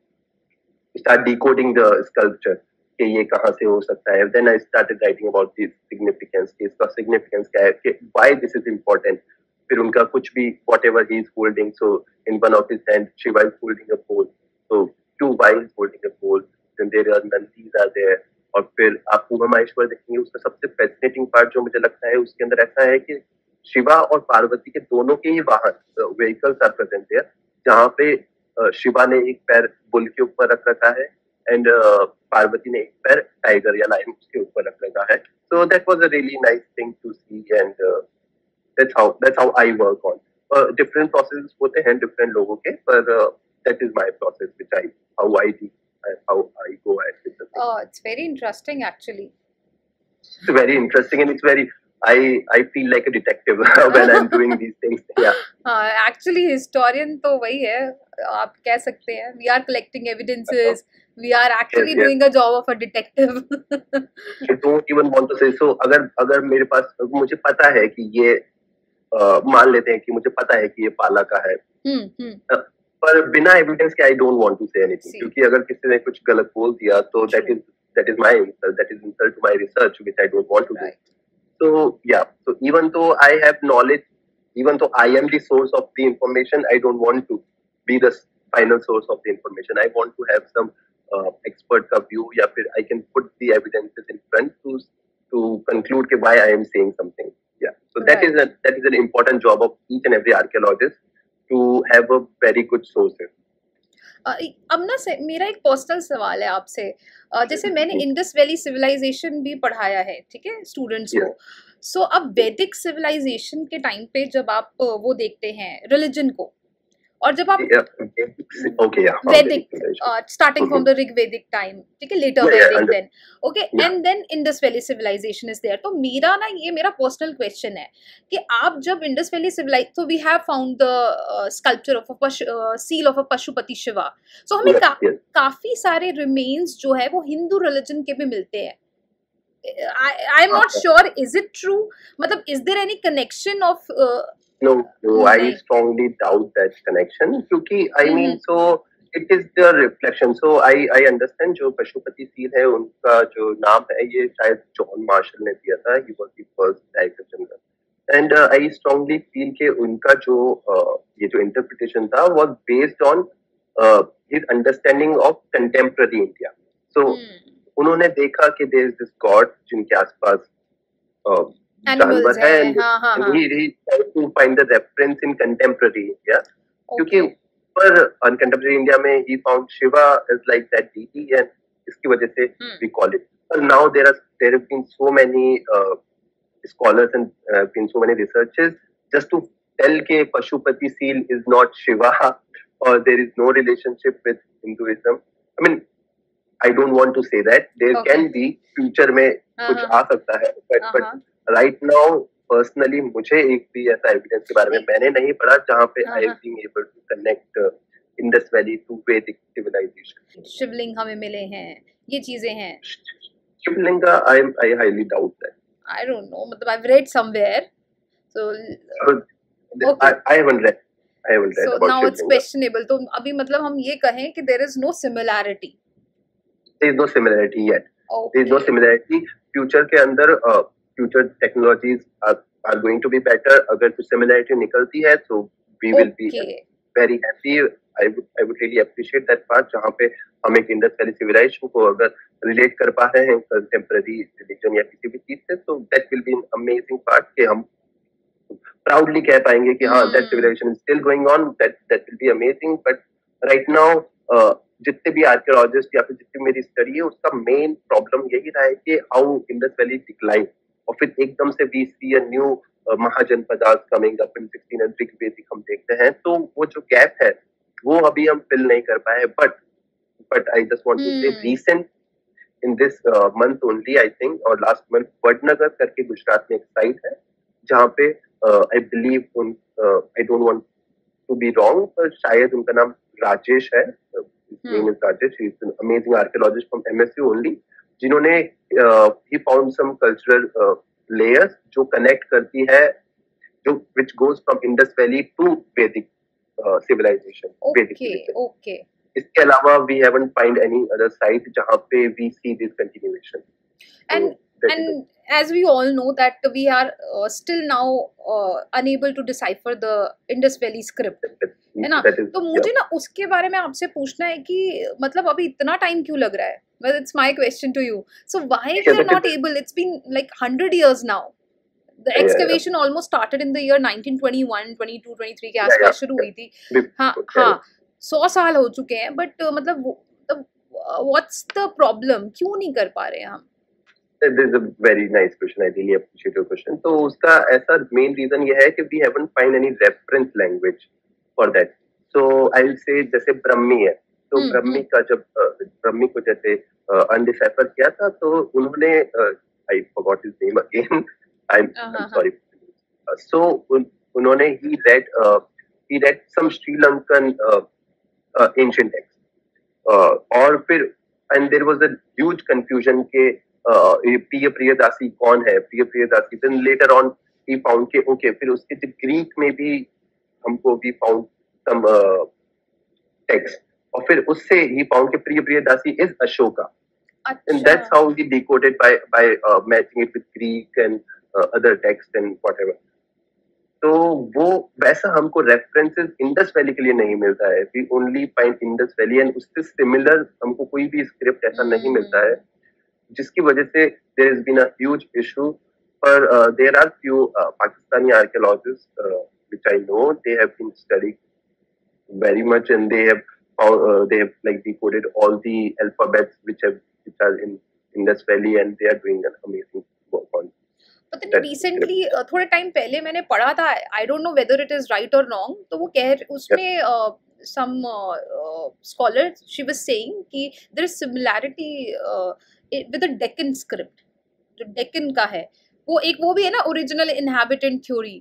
B: start decoding the sculpture कि ये कहाँ से हो सकता है. Then I started writing about the significance, कि इसका significance क्या है, कि why this is important. फिर उनका कुछ भी whatever he is holding, so in one of his hands Shiva is holding a bowl, so why he is holding a bowl, then there are Nandis are there. और फिर आप उमा महेश्वर देखेंगे, उसका सबसे fascinating part जो मुझे लगता है उसके अंदर ऐसा है कि शिवा और पार्वती के दोनों के ही वाहन vehicles are present there, जहाँ पे शिवा ने एक पैर बुल के ऊपर रख रखा है एंड पार्वती ने एक पैर टाइगर या लायन उसके ऊपर रख रखा है. So that was a really nice thing to see and that's how I work on. Different processes होते हैं different लोगों के, पर that is my process how I do and how I go ahead with the thing.
C: Oh, it's very interesting actually.
B: It's very interesting and it's very I feel like a detective when I'm doing these things. Yeah.
C: Actually historian तो वही है, आप कह सकते हैं. We are collecting evidences. We are actually doing a job of a detective.
B: I don't even want to say so. अगर मेरे पास मुझे पता है कि ये मान लेते हैं कि मुझे पता है कि ये पाला का है,
C: हम्म
B: पर बिना एविडेंस के I don't want to say anything,
C: See.
B: क्योंकि अगर किसी ने कुछ गलत बोल दिया तो
C: True.
B: that is my insult, that is insult to my research, which I don't want to do.
C: Right.
B: So yeah, so even though I have knowledge, even though I am the source of the information, I don't want to be the final source of the information. I want to have some expert का view, या फिर I can put the evidences in front to conclude कि why I am saying something. Yeah, so that is an important job of each and every archaeologist to have a very good sources.
C: अब ना मेरा एक personal सवाल है आपसे। जैसे मैंने इंडस वैली सिविलाइजेशन भी पढ़ाया है, ठीक है, स्टूडेंट्स को। सो अब वैदिक सिविलाइजेशन के टाइम पे जब आप वो देखते हैं रिलीजन को, और जब आप Vedic starting from the Rigvedic time, ठीक है, later Vedic then, okay, and then Indus valley civilisation is there. तो मेरा पर्सनल क्वेश्चन है कि आप जब इंडस वैली सिविलाइज, तो we have found the sculpture of a seal of a Pashupati Shiva. So हमें काफी सारे रिमेन्स जो है वो हिंदू रिलीजन के भी मिलते हैं। I am not sure, is it true? मतलब is there any connection of
B: No, I strongly doubt that connection, क्योंकि I mean, so it is the reflection. So I understand जो पशुपति सील है उनका जो नाम है ये शायद जॉन मार्शल ने दिया था, he was the first director general, and I strongly feel कि उनका जो ये जो interpretation था was based on his understanding of contemporary India. So उन्होंने देखा कि there is this god जिनके आसपास जानवर है, and he tried to find the reference in contemporary India. क्योंकि पर contemporary India में he found Shiva as like that deity, and इसकी वजह से we call it. But now there have been so many scholars and been so many researches just to tell कि Pashupati seal is not Shiva or there is no relationship with Hinduism. I mean, I don't want to say that. There can be future में कुछ आ सकता है, but right now personally मुझे एक भी ऐसा evidence के बारे में मैंने नहीं पढ़ा जहाँ पे I have been able to connect Indus Valley to Vedic civilization.
C: शिवलिंग हमें मिले हैं, ये चीजें हैं।
B: शिवलिंग का I highly doubt that.
C: I don't know, मतलब I've read somewhere, so
B: okay. I haven't read.
C: So now it's questionable. तो अभी मतलब हम ये कहें कि there is no similarity.
B: There is no similarity yet.
C: Okay.
B: There is no similarity. Future के अंदर future technologies are going to be better. अगर कुछ similarity निकलती है तो we will be very happy. I would really appreciate that part जहाँ पे हम एक इंडस वैली सिविलाइजेशन को अगर रिलेट कर पा रहे हैं कंटेम्पररी रिलीजन या किसी भी चीज से, तो that will be an amazing part कि हम proudly कह पाएंगे कि हाँ that civilization is still going on. That will be amazing. But right now जितने भी आर्कियोलॉजिस्ट या फिर जितनी मेरी स्टडी है उसका मेन प्रॉब्लम यही रहा है कि हाउ इंडस वैली डिक्लाइन, और फिर एकदम से we see a new Mahajanapadas coming up in 1600 ऋग्वेदिक हम देखते हैं, तो वो जो गैप है वो अभी हम फिल नहीं कर पाए। But I just want to say recent in this month only I think, और लास्ट मंथ वडनगर करके गुजरात में एक साइट है जहाँ पे I believe I don't want to be wrong, पर शायद उनका नाम राजेश है, his name is Rajesh. He is an amazing archaeologist from MSU only, जिन्होंने he found some cultural layers जो connect करती है, जो which goes from Indus Valley to Vedic civilization.
C: Okay.
B: इसके अलावा we haven't find any other site जहाँ पे we see this continuation.
C: And as we all know that we are still now unable to decipher the Indus Valley script, है ना? तो मुझे ना उसके बारे में आपसे पूछना है कि मतलब अभी इतना टाइम क्यों लग रहा है? Well, it's my question to you. So why we are not able? It's been like 100 years now. The excavation almost started in the year 1921, 22, 23 के आसपास शुरू हुई थी। हाँ 100 साल हो चुके हैं, but मतलब what's the problem? क्यों नहीं कर पा रहे हैं हम?
B: This is a very nice question. I really appreciate your question. तो उसका ऐसा main reason ये है कि we haven't find any reference language for that. So I'll say जैसे ब्रह्मी है, तो ब्रह्मी का जब ब्रह्मी को जैसे अनडिसाइफर किया था, तो उन्होंने I forgot his name again. I'm sorry. So उन्होंने he read some Sri Lankan ancient text. और फिर and there was a huge confusion के प्रिय प्रियदासी कौन है, प्रिय Priyadasi. Then later on he found के okay फिर उसके जो ग्रीक में भी हमको we found some text और फिर उससे he found के Priyadasi is Ashoka and that's
C: अच्छा
B: how he decoded by matching it with Greek and other text and whatever. तो वो वैसा हमको रेफरेंसेस इंडस वैली के लिए नहीं मिलता है. We only find Indus valley and उससे सिमिलर हमको कोई भी स्क्रिप्ट ऐसा नहीं मिलता है, जिसकी वजह से there has been a huge issue. पर there are few Pakistani archaeologist which I know they have been studying very much and they have like decoded all the alphabets which are in Indus Valley and they are doing an amazing work on.
C: पता नहीं recently थोड़े time पहले मैंने पढ़ा था, आई don't know whether it is right और wrong, तो वो कह उसमें some scholar she was saying कि there is similarity with the Deccan script, जो Deccan का है वो भी है ना, original inhabitant theory.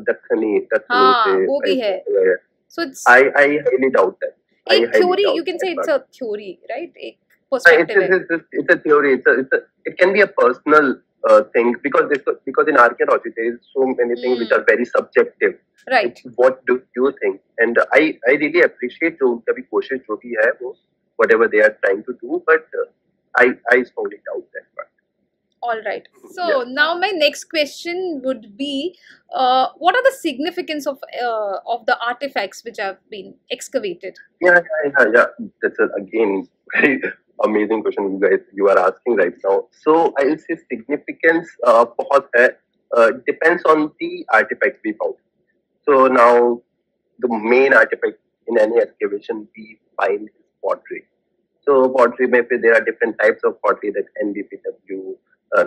B: Dakhani
C: वो भी है. So it's
B: I highly doubt that.
C: एक theory, you can say it's a theory, right? एक perspective.
B: It's a theory. It can be a personal thing because in archaeology there is so many things which are very subjective.
C: Right.
B: It's what do you think? And I really appreciate जो उनका भी कोशिश जो भी है वो whatever they are trying to do, but I strongly doubt that part.
C: All right. So now my next question would be, what are the significance of the artifacts which have been excavated?
B: Yeah. That's again very amazing question you are asking right now. So I will say significance बहुत है. Depends on the artifact we found. So now the main artifact in any excavation we find is pottery. So pottery में फिर there are different types of pottery that NBPW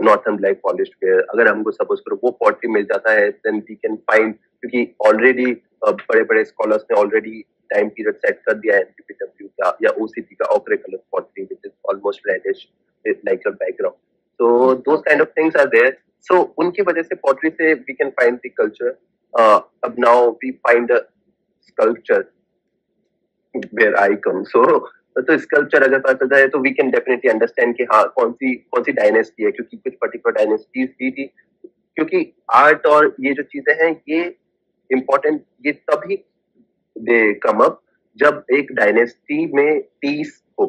B: Northern Black Polished ware. अगर हमको suppose करो वो pottery मिल जाता है then we can find, क्योंकि already बड़े scholars ने already time period set कर दिया है NBPW का या OCP का ochre color pottery which is almost reddish like your background. So those kind of things are there. So उनकी वजह से pottery से we can find the culture. अब now we find a sculpture where I come. तो sculpture अगर पता चलता है तो वी कैन डेफिनेटली अंडरस्टैंड कि हाँ कौन सी डायनेस्टी है, क्योंकि कुछ पर्टिकुलर डायनेस्टीज थी. क्योंकि आर्ट और ये जो चीजें हैं ये इम्पोर्टेंट ये तभी दे कम अप जब एक डायनेस्टी में पीस हो.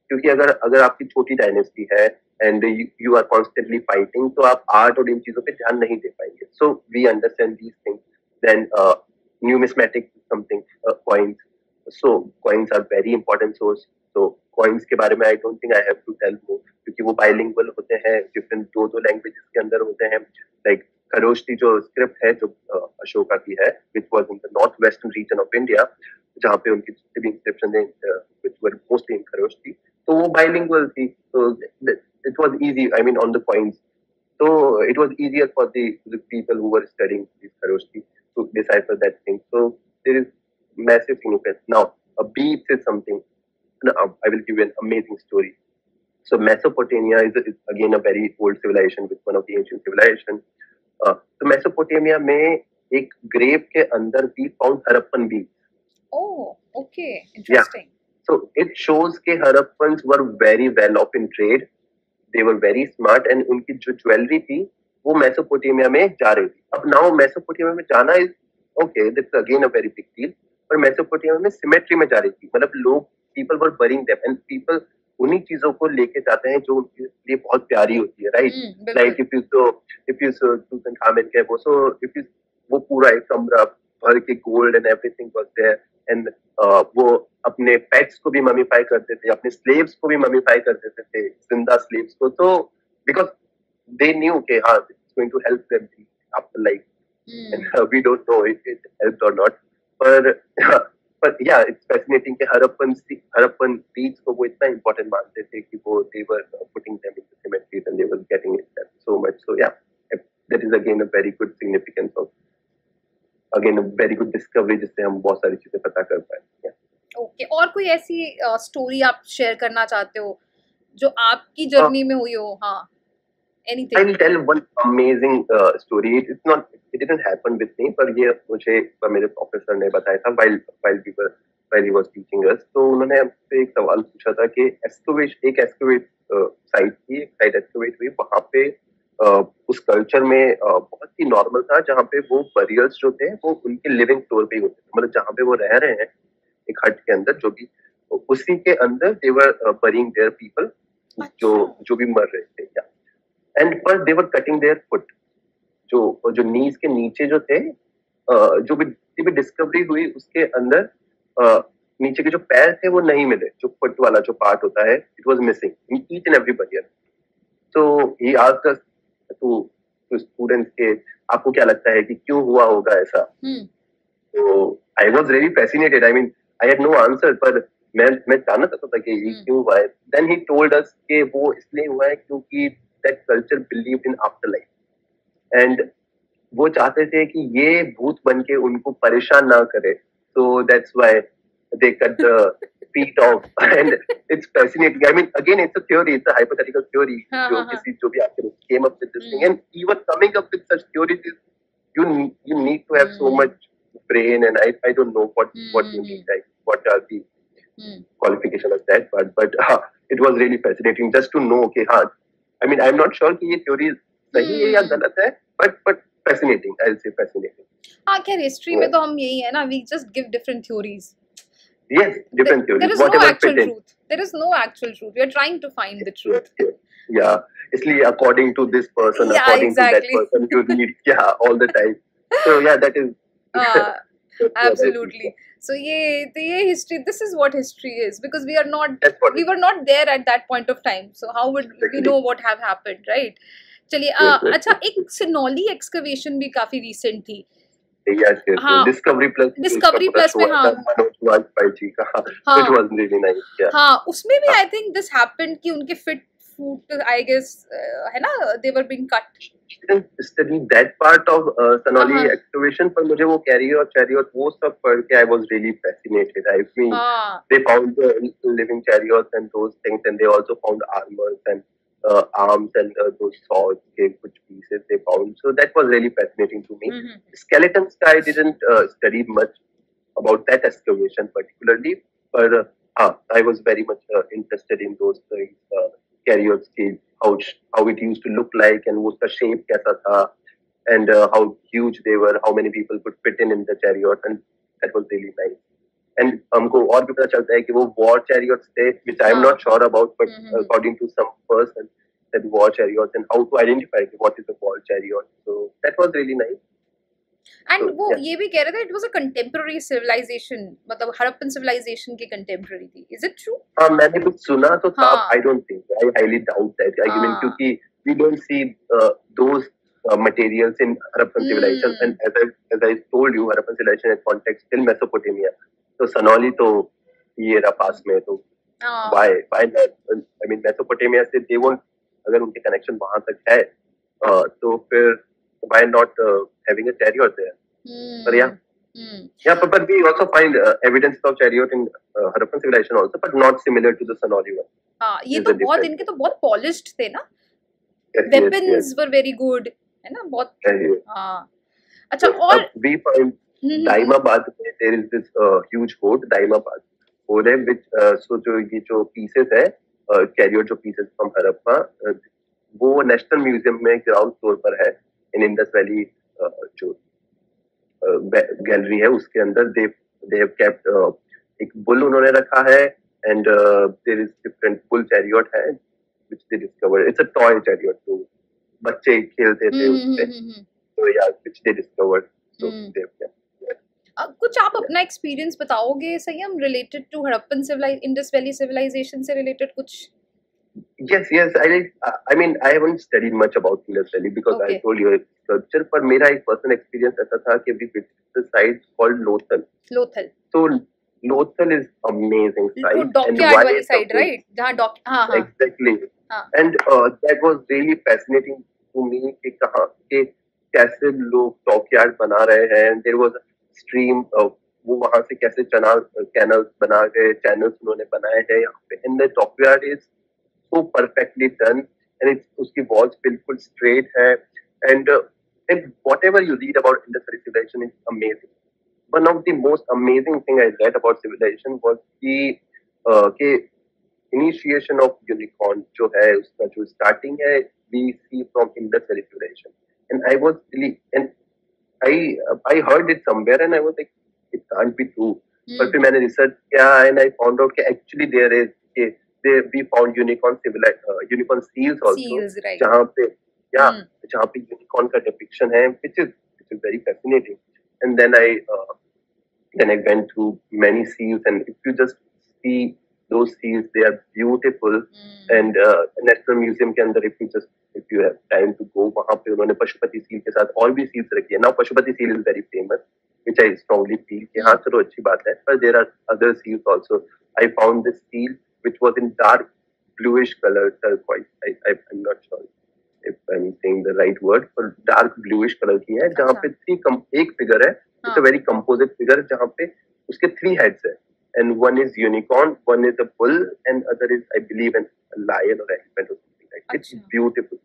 B: क्योंकि अगर आपकी छोटी डायनेस्टी है and you are constantly fighting तो आप आर्ट और इन चीजों पे ध्यान नहीं दे पाएंगे. So we understand these things. Then numismatic something coins. So coins are very important source. So coins के बारे में I don't think I have to tell more क्योंकि वो bilingual होते हैं, different दो languages के अंदर होते हैं. Like खरोष्टी जो script है जो अशोका की है, which was in the northwestern region of India, जहाँ पे उनकी जितनी भी inscriptions हैं which were mostly in Kharosthi, तो वो bilingual थी. So it was easy. I mean on the coins. So it was easier for the people who were studying these Kharosthi to decipher that thing. So there is massive significance. Now, a beads is something. I will give you an amazing story. So, Mesopotamia is again a very old civilization, with one of the ancient civilization. So, Mesopotamia में एक grave के अंदर भी found Harappan beads.
C: Oh, okay, interesting.
B: Yeah. So it shows कि Harappans were very well off in trade. They were very smart, and उनकी जो jewellery थी वो Mesopotamia में जा रही थी. अब now Mesopotamia में जाना is okay. That's again a very big deal. और मेसोपोटामिया में सिमेट्री में जा रही थी, मतलब लोग people were burying them and people उन्हीं चीजों को लेके जाते हैं जो उनके लिए बहुत प्यारी होती है, right. Like if you Tutankhamun के वो पूरा एक कमरा भर के gold and everything was there and वो अपने पेट्स को भी ममीफाई करते थे, अपने स्लेव्स को भी ममीफाई कर देते थे, जिंदा स्लेव्स को. तो बिकॉज दे न्यू के हाँ it's going to help them after life and we don't know if it helped और नॉट. पर yeah, it's fascinating कि हरप्पन beads को वो इतना important मानते थे कि वो they were putting them in the cemeteries and they were getting it so much. So yeah, that is again a very good significance of again a very good discovery जिससे हम बहुत सारी चीजें पता कर पाए.
C: Okay, और कोई ऐसी स्टोरी आप शेयर करना चाहते हो जो आपकी जर्नी में हुई हो? हाँ, anything.
B: I will tell one amazing story. It didn't happen with me, पर ये मुझे मेरे प्रोफेसर ने बताया था while he was teaching us. तो उन्होंने हमसे एक सवाल पूछा था कि एक एक्सकवेट साइट थी, एक साइट एक्सकवेट हुई, वहाँ पे उस कल्चर में बहुत ही नॉर्मल था, जहाँ पे वो बरियल्स जो थे वो उनके लिविंग फ्लोर पे ही होते थे, मतलब जहाँ पे वो रह रहे हैं एक हट के अंदर, जो भी उसी के अंदर दे वर बरिंग देयर पीपल जो भी मर रहे थे, या एंड पर दे वर कटिंग देयर फुट, जो नीज के नीचे जो थे, जो भी डिस्कवरी हुई उसके अंदर नीचे के जो पैर थे वो नहीं मिले, जो फुट वाला जो पार्ट होता है, it was missing in each and every burial. So he asked us two students के आपको क्या लगता है कि क्यों हुआ होगा ऐसा. तो I was really fascinated, I mean I had no answer, पर मैं जानना चाहता था कि ये क्यों हुआ है. देन ही टोल्ड अस कि वो इसलिए हुआ है क्योंकि that culture believed in after life, and वो चाहते थे कि ये भूत बन के उनको परेशान ना करे. So that's why they cut the feet off, and it's fascinating. I mean, again, it's a theory, it's a hypothetical theory. जो भी आपके came up with this thing, and even coming up with such theories is you need to have so much brain, and I don't know what you need, like what are the qualification of that, but it was really fascinating just to know. Okay, I mean, I'm not sure कि ये theory सही है या गलत है, but fascinating, I'll say fascinating.
C: हाँ, खैर history में तो हम यही है ना, we just give different theories.
B: Yes, different theories.
C: There is no actual truth. There is no actual truth. We are trying to find the truth.
B: Yeah, इसलिए according to this person,
C: Yeah,
B: according
C: exactly.
B: to that person, you need all the time. So yeah, that is.
C: Absolutely. So ये history. This is what history is, because we are not.
B: That's what
C: We were not there at that point of time. So how would we know what have happened, right? चलिए, अच्छा, एक Sinauli excavation भी काफी recent थी.
B: Yes,
C: हाँ,
B: Discovery Plus में मनोज वाजपेयी जी का, it was really nice. Yeah.
C: हाँ, उसमें भी I think this happened कि उनके foot, I guess, है ना, they were being cut.
B: I didn't study that part of Sanoli excavation, पर मुझे वो chariot वो सब पढ़ के I was really fascinated. I mean, they found living chariots and those things, and they also found armors and arms and those swords, which pieces they found. So that was really fascinating to me. Skeletons, I didn't study much about that excavation particularly, but I was very much interested in those things, chariots, how it used to look like, and उसका shape कैसा था, and how huge they were, how many people could fit in the chariot, and that was really nice. And हमको और भी पता चलता है कि वो war chariots थे, which I am not sure about, but according to some person, that war chariots, and how to identify what is a war chariot. So that was really nice.
C: And so, वो ये भी कह रहे थे it was a contemporary civilization, मतलब Harappan civilization की contemporary थी. Is it true?
B: हाँ, मैंने कुछ सुना तो था. I don't think. I highly doubt that. I mean, क्योंकि we don't see those materials in Harappan civilization, and as I told you, Harappan civilization has context till Mesopotamia. तो सनौली तो ये रहा पास में, तो why not? I mean, Mesopotamia से they won't, अगर उनके कनेक्शन वहां तक है, तो फिर why not having a chariot there? But yeah, but we also find evidence of chariot in Harappan civilization also, but not similar to the Sanoli one.
C: हाँ, ये तो बहुत इनके तो बहुत polished थे ना, weapons were very good, है ना, बहुत. हाँ, अच्छा, और
B: we find Daimabad में there is this huge fort, Daimabad fort है, which so जो pieces है, chariot जो pieces from Harappa, वो नेशनल म्यूजियम में ग्राउंड फ्लोर पर है, इन इंडस वैली जो गैलरी है उसके अंदर. दे हैव केप्ट एक बुल उन्होंने रखा है, and there is different bull chariot है which they discovered. It's a toy chariot, तो बच्चे खेलते थे उससे, तो यार व्हिच दे डिस्कवर्ड. सो दे
C: कुछ आप अपना एक्सपीरियंस बताओगे Sanyam related to Harappan Indus valley civilisation से रिलेटेड कुछ?
B: Yes. I mean, I haven't studied much about Indus Valley because I told you it's sculpture. पर मेरा एक पर्सनल एक्सपीरियंस ऐसा था कि we visited the site called Lothal. So Lothal is amazing site.
C: तो dockyard वाली side, right? जहाँ हाँ.
B: Exactly. And that was really fascinating to me कि कहाँ के कैसे लोग डॉकयार्ड बना रहे हैं. There was a stream वो वहाँ से कैसे कैनल्स बना गए, चैनल्स उन्होंने बनाए हैं यहाँ पे. And the dockyard is so perfectly done, and it's उसकी walls बिल्कुल straight है, and whatever you read about Indus Valley civilization is amazing. One of the most amazing thing I read about civilization was the initiation of unicorn जो है उसका जो starting है we see from Indus Valley civilization. And I was really, and I heard it somewhere and I was like, it can't be true. But फिर मैंने research किया and I found out that actually we found unicorn seals also,
C: Seals, right.
B: जहाँ पे जहाँ पे unicorn का depiction है, which is very fascinating. And then I went through many seals, and if you just see those seals, they are beautiful. And National Museum के अंदर if you have time to go, वहाँ पे उन्होंने Pashupati seal के साथ और भी seals रखी है. Now Pashupati seal is very famous, which I strongly feel कि हाँ चलो अच्छी बात है. But there are other seals also. I found this seal which was in dark bluish color, turquoise. I'm not sure if I'm saying the right word, but dark bluish color की है, जहाँ पे एक figure है. It's a very composite figure जहाँ पे उसके 3 heads है, and one is unicorn, one is a bull, and other is I believe a lion or elephant or something like that. It's beautiful.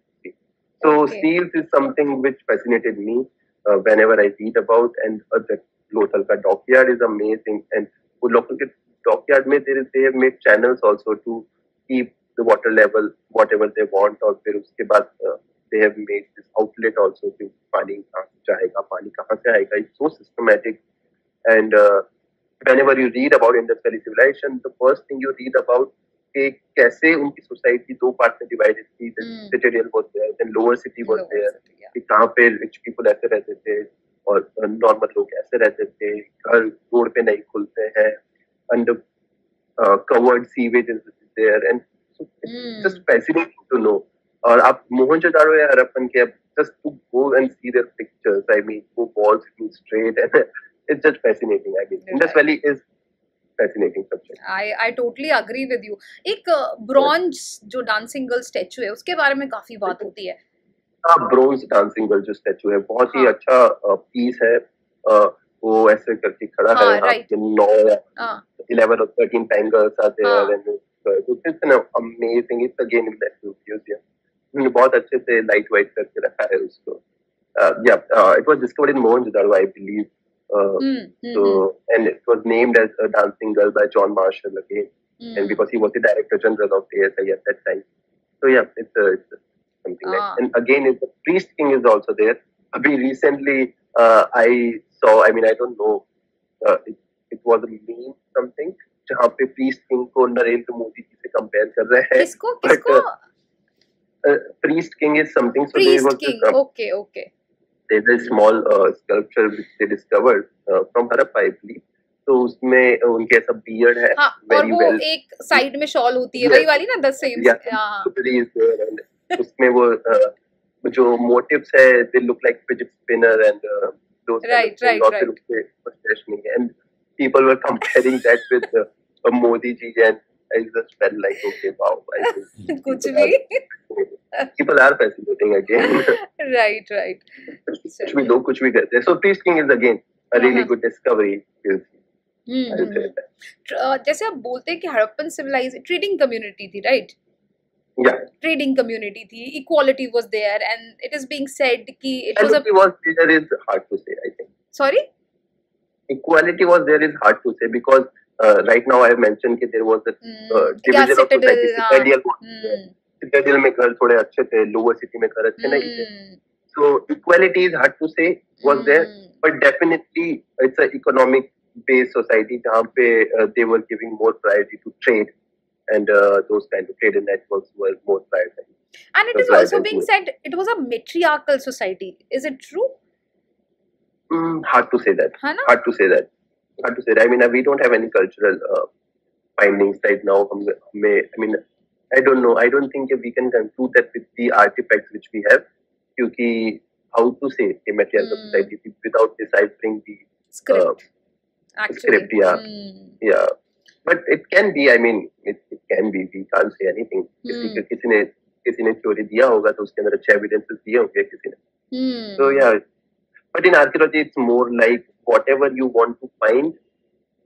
B: So seals is something which fascinated me whenever I read about, and the local का dockyard is amazing, and वो local के dockyard में they have made channels also to keep the water level whatever they want, और फिर उसके बाद they have made this outlet also कि पानी कहाँ से जाएगा, पानी कहाँ से आएगा. It's so systematic. And whenever you read about Indus Valley civilization, the first thing you read about कि कैसे उनकी society 2 parts में divided थी. Citadel was there, then lower city was there. कि कहाँ पे rich people ऐसे रहते थे और normal लोग ऐसे रहते थे. घर रोड पे नहीं खुलते हैं. Under covered sewage is there, and so it's just fascinating to know. और आप मोहनजोदाड़ो या हड़प्पन के just to go and see their pictures, I mean, वो walls looking straight, and it's just fascinating. I mean, Indus Valley is fascinating subject.
C: I totally agree with you. एक bronze जो dancing girl statue है उसके बारे में काफी बात होती है.
B: हाँ, ब्रॉन्ज डांसिंग गर्ल जो स्टैचू है बहुत ही अच्छा पीस है. वो ऐसे करके खड़ा है,
C: right.
B: 11 or 13 bangles are there, and it's an amazing. It's again in that museum. उन्होंने बहुत अच्छे से लाइट वाइट करके रखा है उसको. It was discovered in Mohenjo-daro, I believe. So, and it was named as a dancing girl by John Marshall again, and because he was the Director General of ASI at that time. So yeah, it's something like. And again, the Priest King is also there. Abhi recently, I saw. I mean, I don't know. It was a meme something जहाँ पे Priest King को नरेंद्र मोदी जी से compare कर रहे हैं.
C: किसको?
B: Priest King is something. So
C: Priest
B: there was
C: King. Okay.
B: There's a small sculpture which they discovered from Harappa, I believe. तो उसमें उनके ऐसा beard है.
C: हाँ, और वो एक साइड में शॉल होती है, वही वाली ना, the same.
B: उसमें वो जो motifs है, they look like fidget spinner and those.
C: Right.
B: And people were comparing that with Modi ji, and I just felt like, okay, wow.
C: कुछ भी.
B: People are fascinating again.
C: Right.
B: कुछ भी लोग कुछ भी कहते हैं. So Priest King is again a really good discovery.
C: जैसे आप बोलते हैं कि हड़प्पन सिविलाइजेशन ट्रेडिंग कम्युनिटी थी, राइट?
B: Yeah.
C: Trading community थी, equality was there, and it is being said कि it was
B: there is hard to say, I think.
C: Sorry?
B: Equality was there is hard to say because right now I have mentioned that there was a division of society. Citadel में घर थोड़े अच्छे थे, lower city में घर अच्छे नहीं थे. So equality is hard to say was there, but definitely it's an economic based society जहाँ पे they were giving more priority to trade. And those kind of trade networks were more prioritized.
C: And it is also being said it was a matriarchal society. Is it true?
B: Hard to say that. Hard to say that. I mean, we don't have any cultural findings right now. I mean, I don't know. I don't think we can conclude that with the artifacts which we have. Because how to say a matriarchal society without deciphering the
C: script?
B: Yeah. But it can be. I mean, it can be. We can't say anything. किसी ने theory दिया होगा तो उसके अंदर अच्छे evidences दिए होंगे किसी ने. So yeah, but in archaeology it's more like whatever you want to find,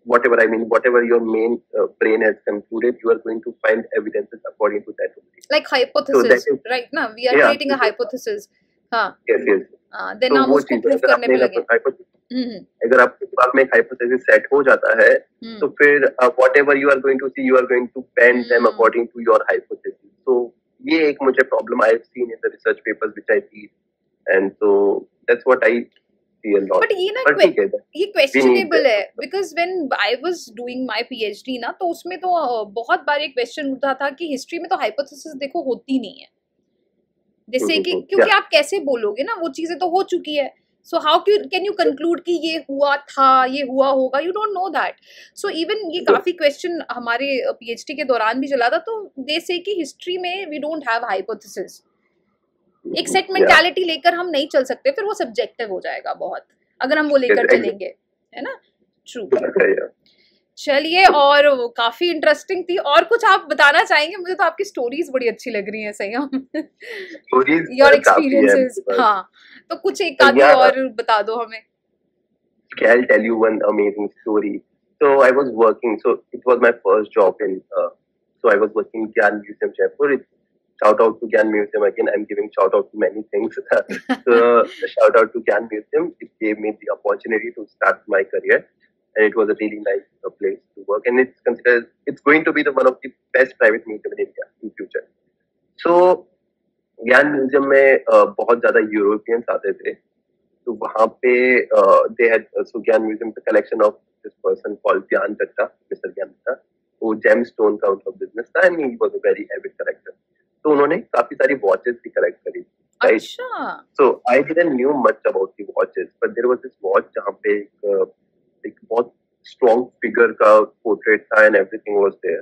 B: whatever your main brain has concluded, you are going to find evidences according to that only.
C: Like hypothesis, so right? Now we are creating a hypothesis. हाँ.
B: Yes.
C: Then हम उसको prove करने में लगे.
B: अगर आपके दिमाग में एक हाइपोथेसिस सेट हो जाता है तो फिर whatever you are going to see, you are going to bend them according to your hypothesis. So ये एक मुझे problem I have seen in the research papers which I read, and so that's what I see a lot.
C: But ये ना
B: पर ठीक है,
C: ये
B: we need
C: questionable है,
B: that.
C: Because when I was doing my PhD ना, तो उसमें तो बहुत बार एक क्वेश्चन उठता था कि हिस्ट्री में तो हाइपोथेसिस देखो होती नहीं है, जैसे कि क्योंकि
B: Yeah.
C: आप कैसे बोलोगे ना, वो चीजें तो हो चुकी है. So how can you conclude कि ये हुआ था, ये हुआ होगा, you don't know that. So even ये
B: Yeah.
C: काफी क्वेश्चन हमारे पीएचडी के दौरान भी चला था, तो दे से कि हिस्ट्री में वी डोंट हैव हाइपोथेसिस. एक सेट
B: Yeah.
C: मेंटालिटी लेकर हम नहीं चल सकते, फिर वो सब्जेक्टिव हो जाएगा बहुत, अगर हम वो लेकर
B: Yes,
C: चलेंगे, है ना. ट्रू.
B: Yeah.
C: चलिए, और वो काफी इंटरेस्टिंग थी. और कुछ आप बताना चाहेंगे? मुझे तो आपकी स्टोरीज बड़ी अच्छी लग रही हैं. सही हम
B: Stories
C: योर
B: काफी है
C: एक्सपीरियंसेस.
B: मेरे पास.
C: हाँ, तो कुछ एक आधी
B: Yeah.
C: और बता दो हमें.
B: Okay, I'll tell you one amazing story. So I was working. So it was my first job in. So I was working in Gyan Museum, Jaipur. Shout out to Gyan Museum again. I'm giving shout out to many things. So shout out to Gyan Museum. It gave me the opportunity to start my career, and it was a really nice place to work. And it's considered it's going to be the one of the best private museum in India in future. So Gyan Museum में बहुत ज़्यादा Europeans आते थे. तो वहाँ पे they had so Gyan Museum the collection of this person called Gyan Datta, Mr. Gyan Datta, वो gemstone का उनका business था, and he was a very avid collector. तो उन्होंने काफी सारी watches भी collect करी. Right?
C: अच्छा.
B: So I didn't knew much about the watches, but there was this watch जहाँ पे एक बहुत strong figure का portrait था and everything was there.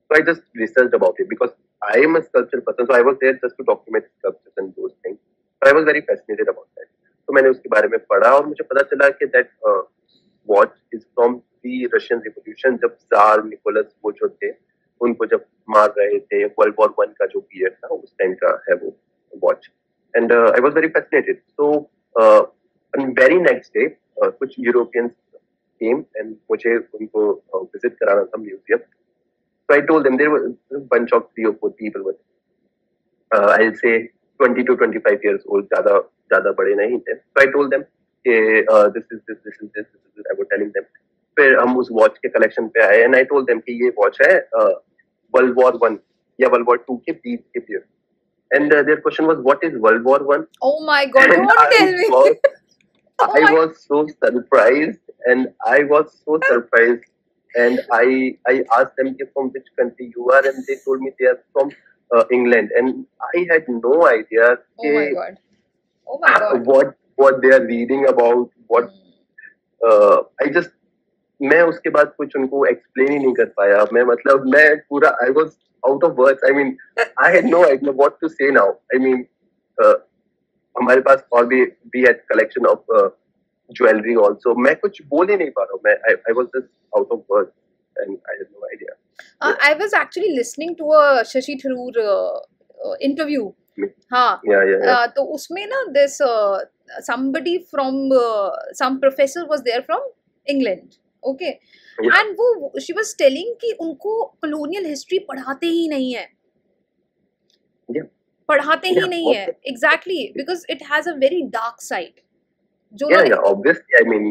B: So I just researched about it because I am a sculpture person, so I was there just to document sculptures and those things. But I was very fascinated about that. तो मैंने उसके बारे में पढ़ा और मुझे पता चला कि that watch is from the Russian Revolution, जब Tsar Nicholas वो जो थे उनको जब मार रहे थे, World War I का जो पीरियड था उस टाइम का है वो watch. And I was very fascinated. So on very next day कुछ यूरोपियंस केम एंड मुझे उनको विजिट कराना था museum. So I told them there was a bunch of 3 or 4 people with I'll say 20 to 25 years old, ज़्यादा बड़े नहीं थे. So I told them कि this is I was telling them. फिर हम उस वॉच के कलेक्शन पे आए and I told them कि ये वॉच है World War I या World War II के बीच के period. And their question was, what is World War I?
C: Oh my God!
B: And
C: Don't tell me.
B: I was so surprised, and I was so surprised, and I asked them from which country you are, and they told me they are from England, and I had no idea
C: Oh my God! Oh my God!
B: what they are reading about. What I just मैं उसके बाद कुछ उनको explain ही नहीं कर पाया. मैं पूरा I was out of words. I mean, I had no idea what to say now. I mean, हमारे पास और भी we had collection of jewelry also. मैं कुछ बोल ही नहीं पा रहा हूँ. I was just out of words and I had no idea.
C: I was actually listening to a Shashi Tharoor interview. हाँ.
B: Yeah.
C: तो उसमें ना this somebody from some professor was there from England. Okay.
B: Yeah.
C: And वो she was telling कि उनको colonial history पढ़ाते ही नहीं है.
B: Yeah.
C: पढ़ाते ही
B: Yeah,
C: नहीं है. Exactly, because it has a very dark side. जो लोग
B: Yeah, obviously. I mean,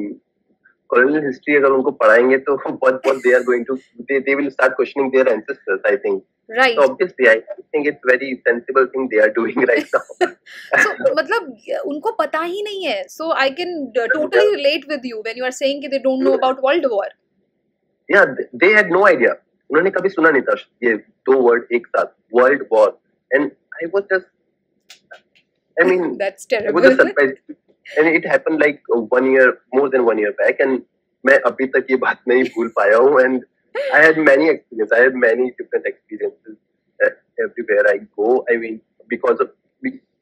B: colonial history अगर उनको पढ़ाएंगे तो what they are going to they will start questioning their ancestors, I think.
C: right.
B: So obviously, I think it's very sensible thing they are doing right now.
C: So मतलब उनको पता ही नहीं है. So I can totally relate with you when you are saying कि they don't know about World War.
B: Yeah, they had no idea. उन्होंने कभी सुना नहीं था ये 2 वर्ड एक साथ, World War, and I was just, I mean,
C: That's
B: I was
C: terrible.
B: just surprised, and it happened like 1 year, more than 1 year back, and मैं अभी तक ये बात नहीं भूल पाया हूँ. And I had many experiences. I had many different experiences everywhere I go. I mean, because of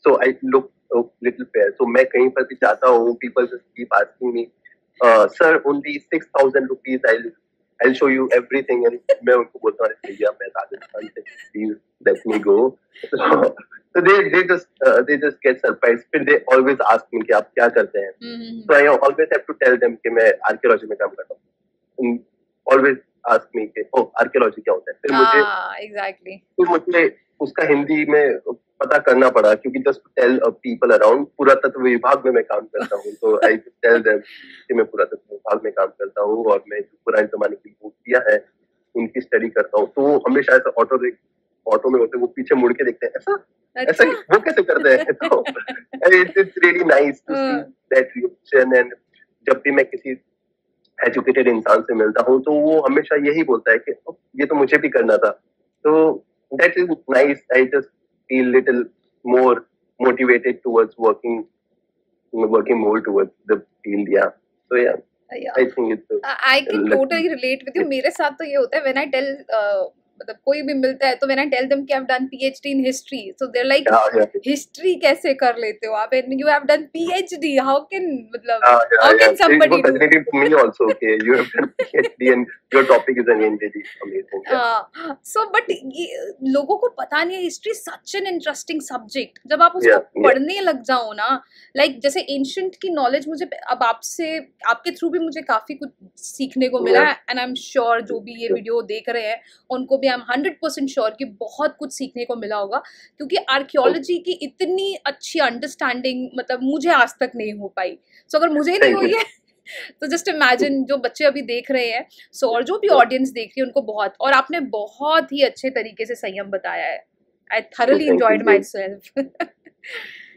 B: so I look a little fair. So मैं कहीं पर भी जाता हूँ, people just keep asking me, sir, only 6,000 rupees. I'll show you everything. And मैं उनको बोलता हूँ, भैया मैं राजस्थान से, please let me go. So they just get surprised. फिर they always ask me कि आप क्या करते हैं. So I always have to tell them कि मैं archaeology में काम करता हूँ. Always ask me कि archaeology क्या होता है. फिर
C: Exactly.
B: फिर मुझे उसका हिंदी में पता करना पड़ा क्योंकि just to tell people around, पुरातत्व विभाग में मैं काम करता हूँ. तो I just tell them कि मैं पुरातत्व विभाग में काम करता हूँ और मैं पुराने जमाने की मूर्तियाँ हैं उनकी स्टडी करता हूँ. तो हमेशा ऐसा ऑटो ऑटो में होते हैं वो पीछे मुड़ के देखते हैं, ऐसा ऐसा
C: अच्छा
B: वो कैसे करते हैं? तो it's really nice to see that reaction. And जब भी मैं किसी एजुकेटेड इंसान से मिलता हूँ तो वो हमेशा यही बोलता है कि "अब ये तो मुझे भी करना था"। तो that is nice. I just feel little more motivated towards working more towards the field. Yeah, so yeah,
C: या
B: I think it's
C: I can
B: lucky.
C: Totally relate with you. मेरे साथ तो ये होता है व्हेन आई टेल मतलब कोई भी मिलता है तो व्हेन आई टेल देम कि I have done PhD in history, so they are like
B: Yeah.
C: History कैसे कर लेते हो आप, and you have done PhD, how can मतलब
B: Yeah,
C: how
B: yeah.
C: Can
B: It
C: somebody
B: was
C: do.
B: fascinating for me also. Okay, you have done PhD and your topic is again really amazing. Yeah.
C: So but ये लोगों को पता नहीं है, history such an interesting subject. जब आप उसको
B: Yeah, yeah.
C: पढ़ने लग जाओ ना, लाइक जैसे एंशियंट की नॉलेज मुझे अब आपसे आपके थ्रू भी मुझे काफी कुछ सीखने को मिला है, एंड आई एम श्योर जो भी ये
B: Sure.
C: वीडियो देख रहे हैं उनको भी आई एम 100% श्योर कि बहुत कुछ सीखने को मिला होगा, क्योंकि आर्कियोलॉजी की इतनी अच्छी अंडरस्टैंडिंग मतलब मुझे आज तक नहीं हो पाई। सो अगर मुझे ही नहीं
B: Thank
C: हुई
B: you.
C: है तो जस्ट इमेजिन जो बच्चे अभी देख रहे हैं, सो और जो भी ऑडियंस देख रही है उनको बहुत, और आपने बहुत ही अच्छे तरीके से संयम बताया है। I thoroughly
B: Thank you,
C: enjoyed my
B: Jane.
C: Self.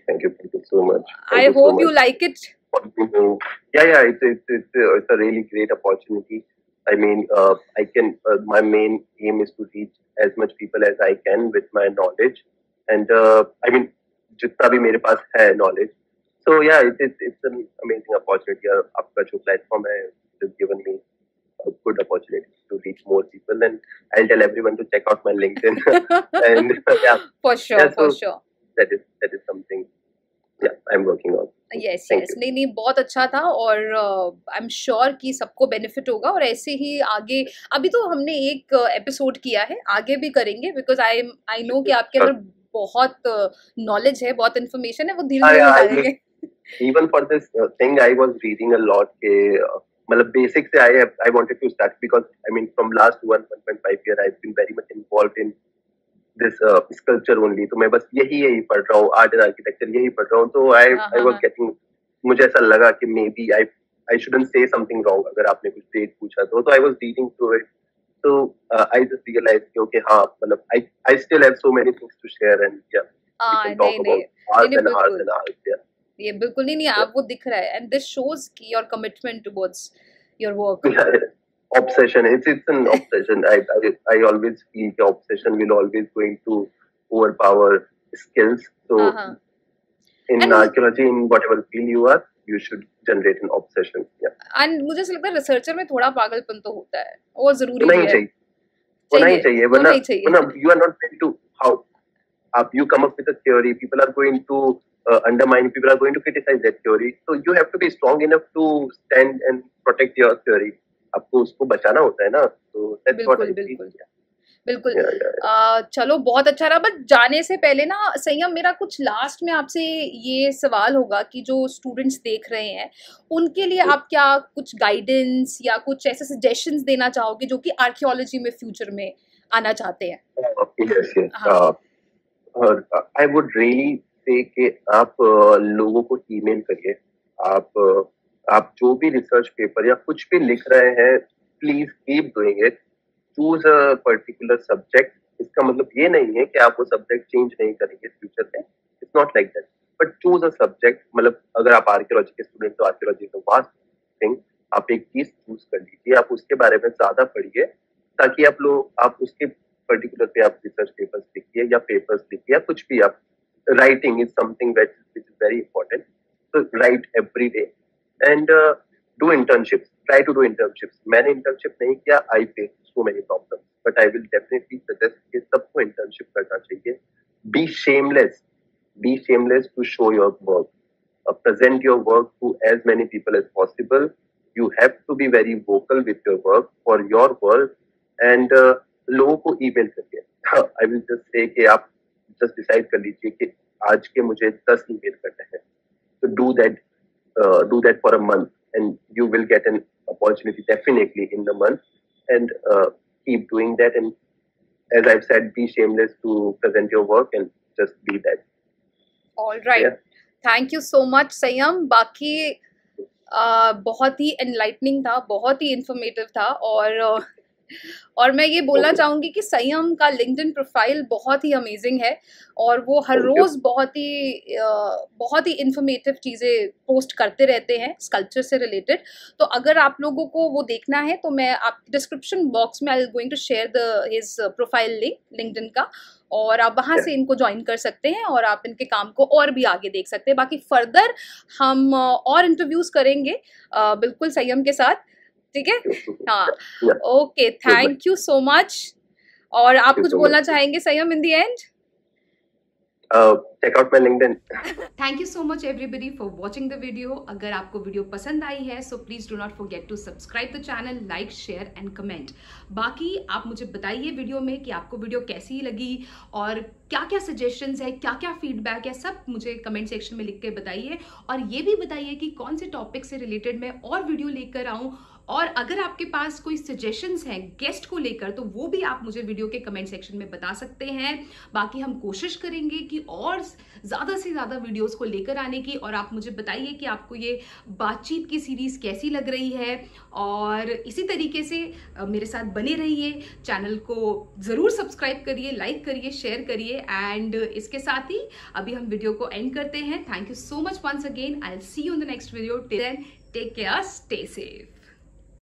B: Thank you so much. Thank
C: I
B: you so
C: hope you
B: much.
C: Like it.
B: Yeah, it's a really great opportunity. I mean, I can. My main aim is to reach as much people as I can with my knowledge, and I mean, जितना भी मेरे पास है knowledge. So yeah, it's an amazing opportunity. आपका जो platform है has given me a good opportunity to reach more people, and I'll tell everyone to check out my LinkedIn. And yeah,
C: for sure
B: yeah.
C: For
B: So
C: sure.
B: that is something. Yeah, I'm working on.
C: Yes
B: Thank
C: yes,
B: you.
C: नहीं नहीं बहुत अच्छा था, और I am sure कि सबको benefit होगा, और ऐसे ही आगे। अभी तो हमने एक एपिसोड किया है, आगे भी करेंगे, बिकॉज आई नो कि आपके
B: Sure.
C: अंदर बहुत नॉलेज है, बहुत इन्फॉर्मेशन है, वो धीरे धीरे
B: I
C: निकालेंगे।
B: even for this thing I was reading a lot के मतलब basic से I wanted to start because I mean from last 1.5 year I've been very much involved in this sculpture only, तो मैं बस यही पढ़ रहा हूँ, आर्ट एंड आर्किटेक्चर यही पढ़ रहा हूँ, तो I was getting, मुझे ऐसा लगा कि maybe I shouldn't say something wrong अगर आपने कुछ डेट पूछा तो I was reading through it, so I just realized कि okay हाँ मतलब I still have so many things to share and yeah we can talk
C: नहीं नहीं
B: about hours
C: नहीं
B: and hours
C: बिल्कुल,
B: and hours. Yeah.
C: ये बिल्कुल नहीं नहीं, आप वो दिख रहा है, एंड दिस शोज की your commitment towards your work.
B: Yeah, obsession. It's an obsession. I always feel the obsession will always going to overpower skills. So in
C: And-
B: archaeology, in whatever field you are, you should generate an obsession. Yeah.
C: And मुझे ऐसा लगता है researcher में थोड़ा पागलपन तो होता है, वो जरूरी
B: होना
C: भी
B: ही
C: है।
B: चाहिए. होना ही चाहिए.
C: होना ही चाहिए।
B: वरना you are not ready to how you come up with a theory. People are going to undermine. People are going to criticize that theory. So you have to be strong enough to stand and protect your theory. आपको उसको बचाना होता है ना. So that's what I
C: बिल्कुल
B: feel.
C: बिल्कुल बिल्कुल।
B: Yeah.
C: चलो बहुत अच्छा रहा, बट जाने से पहले ना संयम, मेरा कुछ लास्ट में आपसे ये सवाल होगा कि जो स्टूडेंट्स देख रहे हैं उनके लिए आप क्या कुछ गाइडेंस या कुछ ऐसे सजेशंस देना चाहोगे जो कि आर्कियोलॉजी में फ्यूचर में आना चाहते हैं?
B: Yes.
C: हाँ।
B: I would really say कि आप लोगों को ईमेल करिए. आप जो भी रिसर्च पेपर या कुछ भी लिख रहे हैं, please keep doing it. Choose a particular subject. इसका मतलब ये नहीं है कि आप वो सब्जेक्ट चेंज नहीं करेंगे फ्यूचर में. It's not like that. But choose a subject. मतलब अगर आप आर्कियोलॉजी के स्टूडेंट तो archaeology is a vast thing. आप एक चीज चूज कर लीजिए, आप उसके बारे में ज्यादा पढ़िए ताकि आप उसके पर्टिकुलर पे आप रिसर्च पेपर्स लिखिए या पेपर्स लिखिए या कुछ भी. आप writing is something which is very important. So write every day and do internships. Try to do internships. मैंने internship नहीं किया. I faced so many problems, but I will definitely suggest कि सबको internship करना चाहिए. Be shameless. Be shameless to show your work. Present your work to as many people as possible. You have to be very vocal with your work for your world and लोगों को email करिए. I will just say कि आप just decide कर लीजिए कि आज के मुझे 10 email करने हैं. So do that for a month and you will get an opportunity definitely in the month, and keep doing that. And as I've said, be shameless to present your work and just be that.
C: All right, thank you so much संयम। बाकी बहुत ही enlightening था, बहुत ही informative था, और और मैं ये बोलना
B: Okay.
C: चाहूंगी कि संयम का लिंक्डइन प्रोफाइल बहुत ही अमेजिंग है और वो हर
B: Thank you.
C: रोज बहुत ही इंफॉर्मेटिव चीजें पोस्ट करते रहते हैं स्कल्पचर से रिलेटेड। तो अगर आप लोगों को वो देखना है तो मैं आप डिस्क्रिप्शन बॉक्स में I going to share his profile link LinkedIn का, और आप वहां
B: Yeah.
C: से इनको ज्वाइन कर सकते हैं और आप इनके काम को और भी आगे देख सकते हैं। बाकी फर्दर हम और इंटरव्यूज करेंगे बिल्कुल संयम के साथ, ठीक है? हाँ,
B: Yeah.
C: Okay, thank you so much. और आप
B: you
C: कुछ
B: so
C: बोलना
B: much.
C: चाहेंगे Sanyam in the end?
B: Check out my LinkedIn.
A: Thank you so much everybody for watching the video. अगर आपको वीडियो पसंद आई है so please do not forget to subscribe the channel, like, share and comment. बाकी आप मुझे बताइए वीडियो में कि आपको वीडियो कैसी लगी और क्या क्या सजेशंस है, क्या क्या फीडबैक है, सब मुझे कमेंट सेक्शन में लिख के बताइए। और ये भी बताइए कि कौन से टॉपिक से रिलेटेड मैं और वीडियो लेकर आऊं, और अगर आपके पास कोई सजेशंस हैं गेस्ट को लेकर तो वो भी आप मुझे वीडियो के कमेंट सेक्शन में बता सकते हैं। बाकी हम कोशिश करेंगे कि और ज़्यादा से ज़्यादा वीडियोस को लेकर आने की। और आप मुझे बताइए कि आपको ये बातचीत की सीरीज़ कैसी लग रही है, और इसी तरीके से मेरे साथ बने रहिए। चैनल को ज़रूर सब्सक्राइब करिए, लाइक करिए, शेयर करिए। एंड इसके साथ ही अभी हम वीडियो को एंड करते हैं। Thank you so much once again. I will see you in the next video. Till then take care, stay safe.